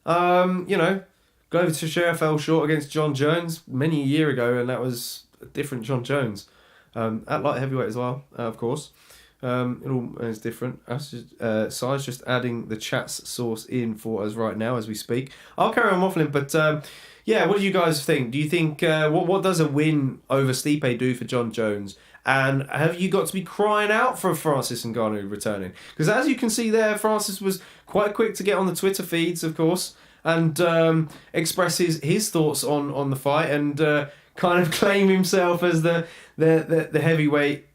Glover Teixeira fell short against Jon Jones many a year ago, and that was a different Jon Jones. At light heavyweight as well, of course. It all is different. Si's just adding the chat's source in for us right now as we speak. I'll carry on waffling, but yeah, what do you guys think? Do you think what does a win over Stipe do for Jon Jones? And have you got to be crying out for Francis Ngannou returning? Because as you can see there, Francis was quite quick to get on the Twitter feeds, of course, and express his thoughts on the fight and kind of claim himself as the heavyweight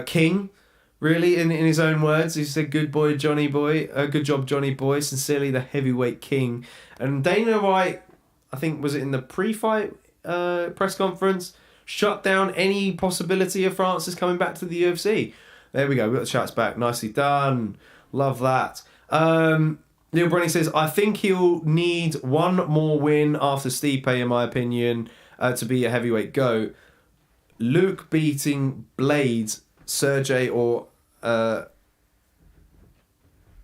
king. Really, in his own words, he said, "Good boy, Johnny boy. Good job, Johnny boy. Sincerely, the heavyweight king." And Dana White, I think, was it in the pre-fight press conference, shut down any possibility of Francis coming back to the UFC. There we go. We got the chats back. Nicely done. Love that. Neil Brennan says, "I think he'll need one more win after Stipe, in my opinion, to be a heavyweight GOAT. Luke beating Blades, Sergey or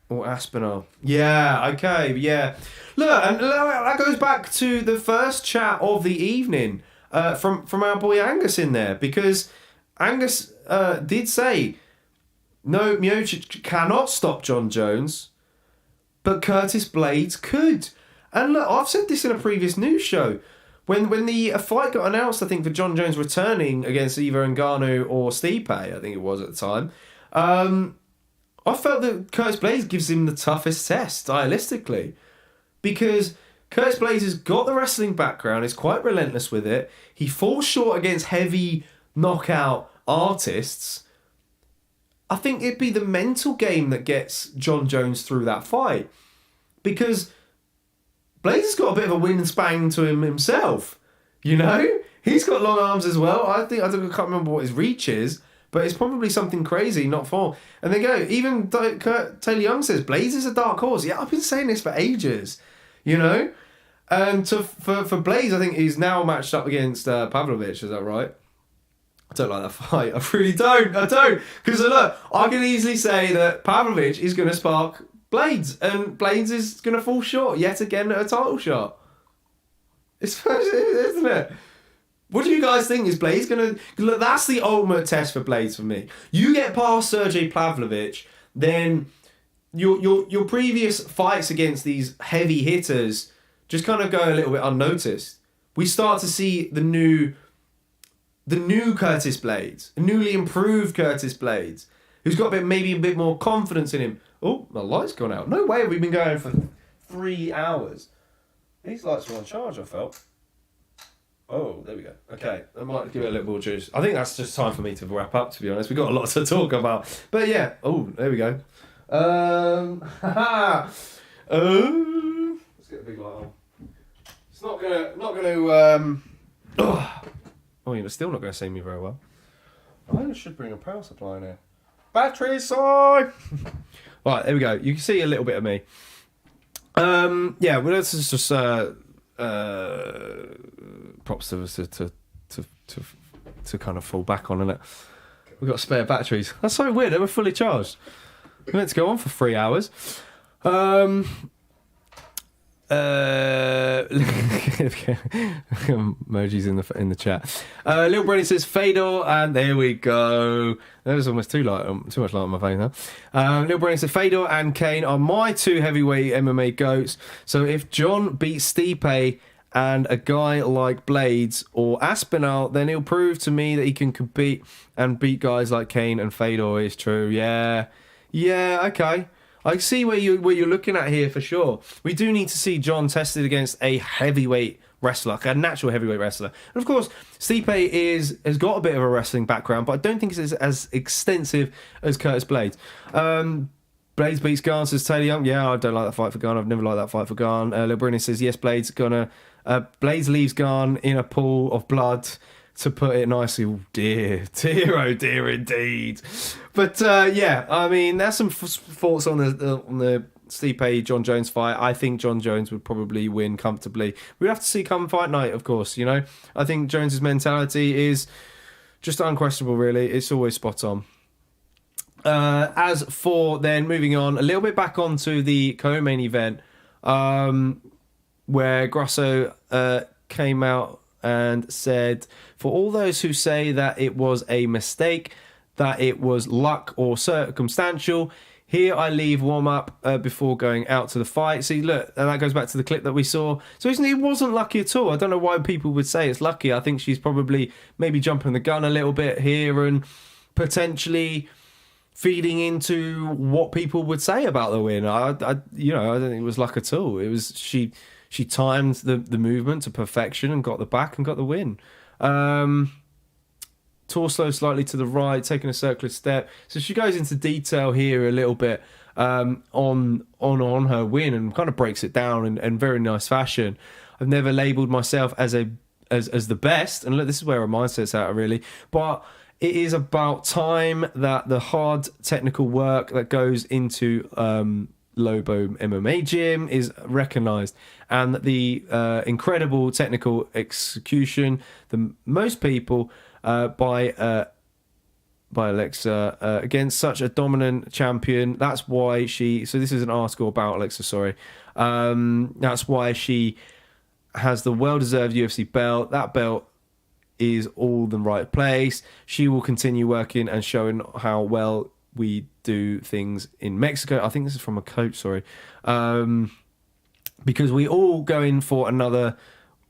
Aspinall." Yeah, okay, yeah. Look, and that goes back to the first chat of the evening from our boy Angus in there, because Angus did say, no, Miocic cannot stop Jon Jones, but Curtis Blades could. And look, I've said this in a previous news show. When the fight got announced, I think, for Jon Jones returning against either Ngannou or Stipe, I think it was at the time, I felt that Curtis Blades gives him the toughest test, stylistically. Because Curtis Blades has got the wrestling background, is quite relentless with it. He falls short against heavy knockout artists. I think it'd be the mental game that gets Jon Jones through that fight. Because Blaydes has got a bit of a wingspan to him himself. You know? He's got long arms as well. I can't remember what his reach is, but it's probably something crazy, not for. And they go, even Taylor Young says, Blaydes is a dark horse. Yeah, I've been saying this for ages, you know? And for Blaydes, I think he's now matched up against Pavlovich, is that right? I don't like that fight. I really don't. I don't. Because look, I can easily say that Pavlovich is going to spark Blaydes, and Blaydes is going to fall short yet again at a title shot. Isn't it? What do you guys think? Is Blaydes going to... Look, that's the ultimate test for Blaydes for me. You get past Sergey Pavlovich, then your previous fights against these heavy hitters just kind of go a little bit unnoticed. We start to see the new Curtis Blaydes, a newly improved Curtis Blaydes, who's got maybe a bit more confidence in him. Oh, my light's gone out. No way, we've been going for 3 hours. These lights are on charge, I felt. Oh, there we go. Okay, I might give it a little more juice. I think that's just time for me to wrap up, to be honest. We've got a lot to talk about. But yeah, oh, there we go. Let's get a big light on. It's not gonna, oh, you're still not going to see me very well. I should bring a power supply in here. Battery side! Right, there we go. You can see a little bit of me. Yeah, well, let's just props to us to kind of fall back on, innit? We've got spare batteries. That's so weird. They were fully charged. We're meant to go on for 3 hours. Emojis in the chat. Little Brady says Fedor, and there we go. That was almost too much light on my face now. Little Brady says Fedor and Kane are my 2 heavyweight MMA goats. So if Jon beats Stipe and a guy like Blaydes or Aspinall, then he'll prove to me that he can compete and beat guys like Kane and Fedor. Is true. Yeah, okay. I see where you're looking at here for sure. We do need to see Jon tested against a heavyweight wrestler, like a natural heavyweight wrestler. And of course, Stipe has got a bit of a wrestling background, but I don't think it's as extensive as Curtis Blaydes. Blaydes beats Gane, says Taylor Young. Yeah, I don't like that fight for Gane. I've never liked that fight for Gane. Lil Bruni says, yes, Blaydes leaves Gane in a pool of blood, to put it nicely. Oh dear, oh dear indeed. But yeah, I mean, there's some thoughts on the Stipe Jon Jones fight. I think Jon Jones would probably win comfortably. We'd have to see come fight night, of course. You know, I think Jones's mentality is just unquestionable. Really, it's always spot on. As for then moving on a little bit back onto the co-main event, where Grasso came out and said, for all those who say that it was a mistake, that it was luck or circumstantial, here I leave warm-up before going out to the fight. See, look, and that goes back to the clip that we saw. So it wasn't lucky at all. I don't know why people would say it's lucky. I think she's probably maybe jumping the gun a little bit here and potentially feeding into what people would say about the win. I don't think it was luck at all. It was she timed the movement to perfection and got the back and got the win. Torso slightly to the right, taking a circular step. So she goes into detail here a little bit on her win and kind of breaks it down in very nice fashion. I've never labelled myself as the best, and look, this is where her mindset's at really, but it is about time that the hard technical work that goes into Lobo MMA gym is recognised, and the incredible technical execution that most people by Alexa against such a dominant champion. That's why she. So this is an article about Alexa. Sorry, that's why she has the well-deserved UFC belt. That belt is all the right place. She will continue working and showing how well we do things in Mexico. I think this is from a coach, sorry. Because we all go in for another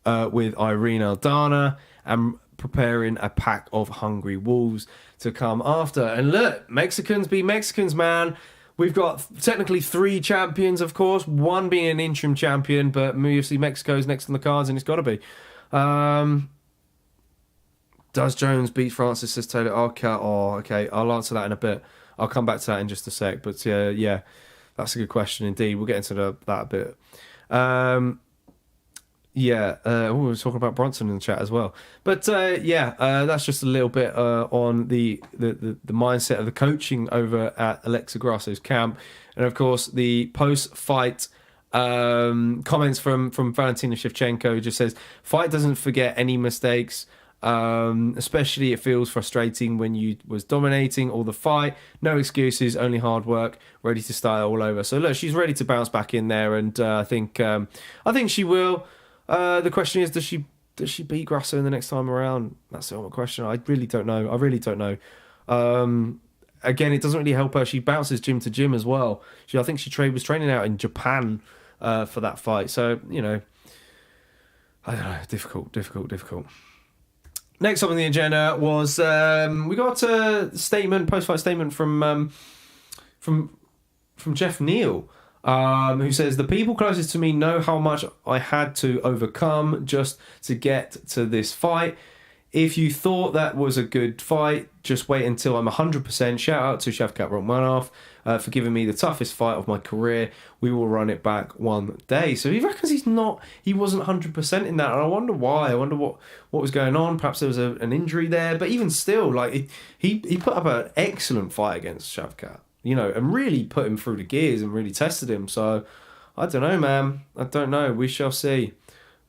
with Irene Aldana and preparing a pack of hungry wolves to come after. And look, Mexicans be Mexicans, man. We've got technically 3 champions, of course, one being an interim champion, but UFC Mexico is next on the cards, and it's got to be. Does Jones beat Francis, says Taylor? Okay, I'll answer that in a bit. I'll come back to that in just a sec. But yeah, that's a good question indeed. We'll get into that a bit. We were talking about Bronson in the chat as well. But that's just a little bit on the mindset of the coaching over at Alexa Grasso's camp. And of course, the post-fight comments from Valentina Shevchenko just says, fight doesn't forget any mistakes. Especially it feels frustrating when you was dominating all the fight. No excuses, only hard work, ready to start all over. So look, she's ready to bounce back in there, and I think she will. The question is, does she beat Grasso in the next time around? That's the only question. I really don't know. Again, it doesn't really help her. She bounces gym to gym as well. I think she was training out in Japan for that fight. So, I don't know. Difficult. Next up on the agenda was we got a post-fight statement from Geoff Neal, who says, the people closest to me know how much I had to overcome just to get to this fight. If you thought that was a good fight, just wait until I'm 100%. Shout out to Shavkat Rakmonov for giving me the toughest fight of my career. We will run it back one day. So he reckons he wasn't 100% in that. And I wonder why. I wonder what was going on. Perhaps there was an injury there. But even still, like he put up an excellent fight against Shavkat, and really put him through the gears and really tested him. So I don't know, man. I don't know. We shall see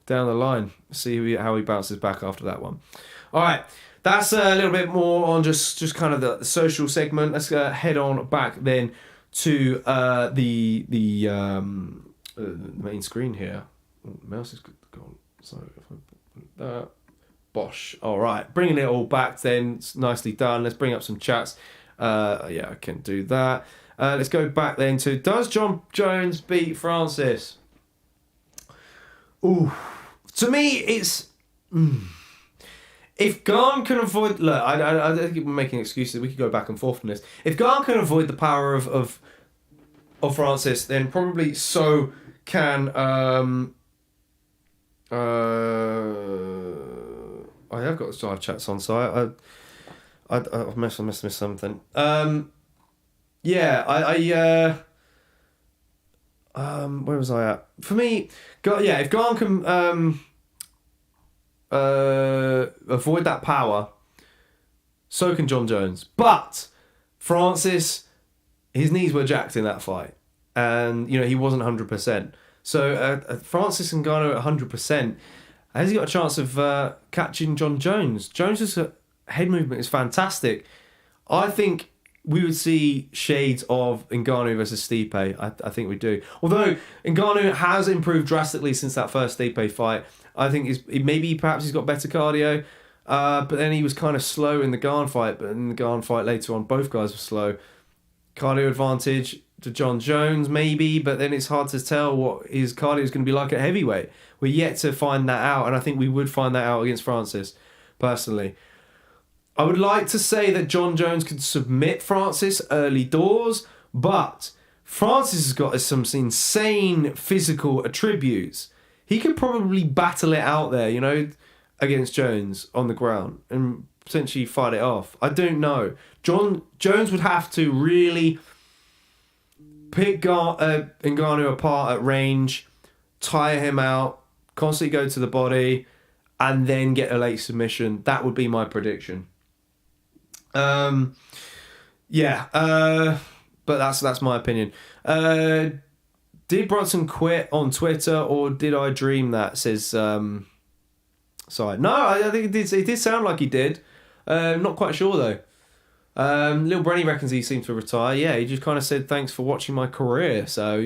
down the line. See how he bounces back after that one. All right, that's a little bit more on just kind of the social segment. Let's head on back then to the main screen here. Oh, mouse is gone. So if I put that, bosh. All right, bringing it all back then. It's nicely done. Let's bring up some chats. I can do that. Let's go back then to, does Jon Jones beat Francis? Ooh, to me it's. If Gane can avoid... Look, I think we're making excuses. We could go back and forth on this. If Gane can avoid the power of Francis, then probably so can... I have got the live chats on, so I must have missed something. Where was I at? For me, if Gane can... avoid that power, so can Jon Jones. But Francis, his knees were jacked in that fight, and he wasn't 100%. So Francis and Ngannou at 100%, has he got a chance of catching Jon Jones? Jones's head movement is fantastic. I think we would see shades of Ngannou versus Stipe. I think we do. Although Ngannou has improved drastically since that first Stipe fight. I think perhaps he's got better cardio, but then he was kind of slow in the Gane fight. But in the Gane fight later on, both guys were slow. Cardio advantage to Jon Jones, maybe, but then it's hard to tell what his cardio is going to be like at heavyweight. We're yet to find that out, and I think we would find that out against Francis, personally. I would like to say that Jon Jones could submit Francis early doors, but Francis has got some insane physical attributes. He could probably battle it out there, against Jones on the ground and potentially fight it off. I don't know. Jones would have to really pick Ngannou apart at range, tire him out, constantly go to the body, and then get a late submission. That would be my prediction. But that's my opinion. Did Bronson quit on Twitter, or did I dream that? Says sorry. No, I think it did sound like he did. Not quite sure though. Little Brenny reckons he seemed to retire. Yeah, he just kind of said thanks for watching my career. So,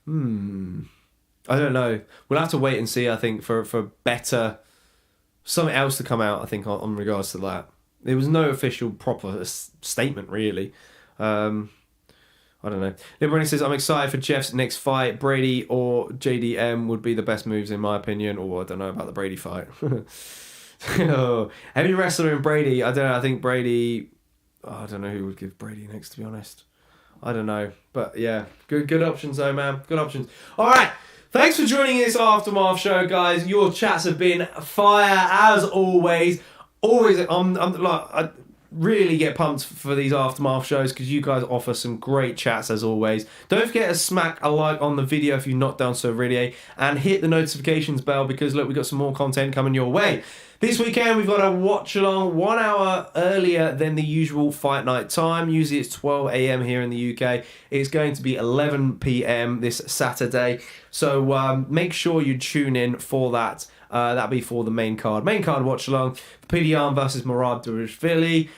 I don't know. We'll have to wait and see. I think for better something else to come out. I think on regards to that. There was no official proper statement really. I don't know. Liberty says, I'm excited for Geoff's next fight. Brady or JDM would be the best moves in my opinion. Or I don't know about the Brady fight. Heavy wrestler in Brady. I don't know. I think Brady... I don't know who would give Brady next, to be honest. I don't know. But yeah, good options though, man. Good options. All right. Thanks for joining this Aftermath show, guys. Your chats have been fire as always. Always, really get pumped for these aftermath shows because you guys offer some great chats as always. Don't forget to smack a like on the video if you've not done so already, and hit the notifications bell because look, we've got some more content coming your way. This weekend we've got a watch along 1 hour earlier than the usual fight night time. Usually it's 12 a.m. here in the UK. It's going to be 11 p.m. this Saturday. So make sure you tune in for that. That'll be for the main card. Main card watch along. Pickett versus Murad Dvalishvili.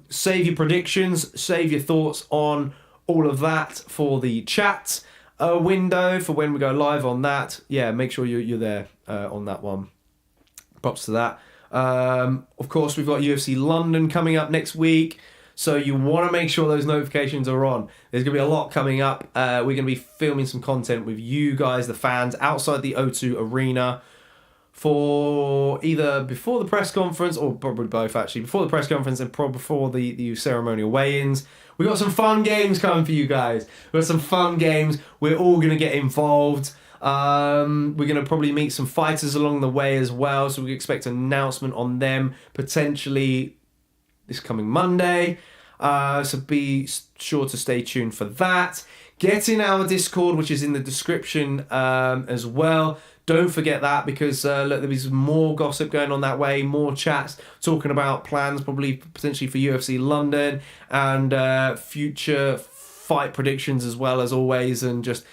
Save your predictions. Save your thoughts on all of that for the chat window for when we go live on that. Yeah, make sure you're there on that one. Props to that. Of course, we've got UFC London coming up next week. So you want to make sure those notifications are on. There's going to be a lot coming up. We're going to be filming some content with you guys, the fans, outside the O2 Arena for either before the press conference, or probably both actually, before the press conference and probably before the ceremonial weigh-ins. We've got some fun games coming for you guys. We've got some fun games. We're all going to get involved. We're going to probably meet some fighters along the way as well. So we expect an announcement on them potentially this coming Monday. So be sure to stay tuned for that. Get in our Discord, which is in the description as well. Don't forget that because look, there'll be some more gossip going on that way, more chats talking about plans probably potentially for UFC London and future fight predictions as well as always, and just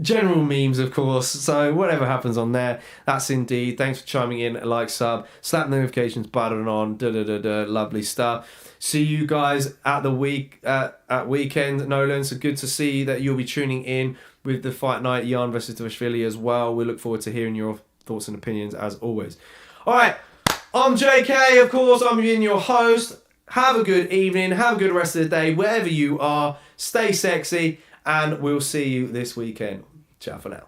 general memes, of course. So whatever happens on there, that's indeed. Thanks for chiming in. Like, sub, slap the notifications button on. Lovely stuff. See you guys at the weekend, Nolan. So good to see that you'll be tuning in with the fight night, Jan versus Dvalishvili as well. We look forward to hearing your thoughts and opinions as always. All right, I'm JK, of course. I'm your host. Have a good evening. Have a good rest of the day, wherever you are. Stay sexy. And we'll see you this weekend. Ciao for now.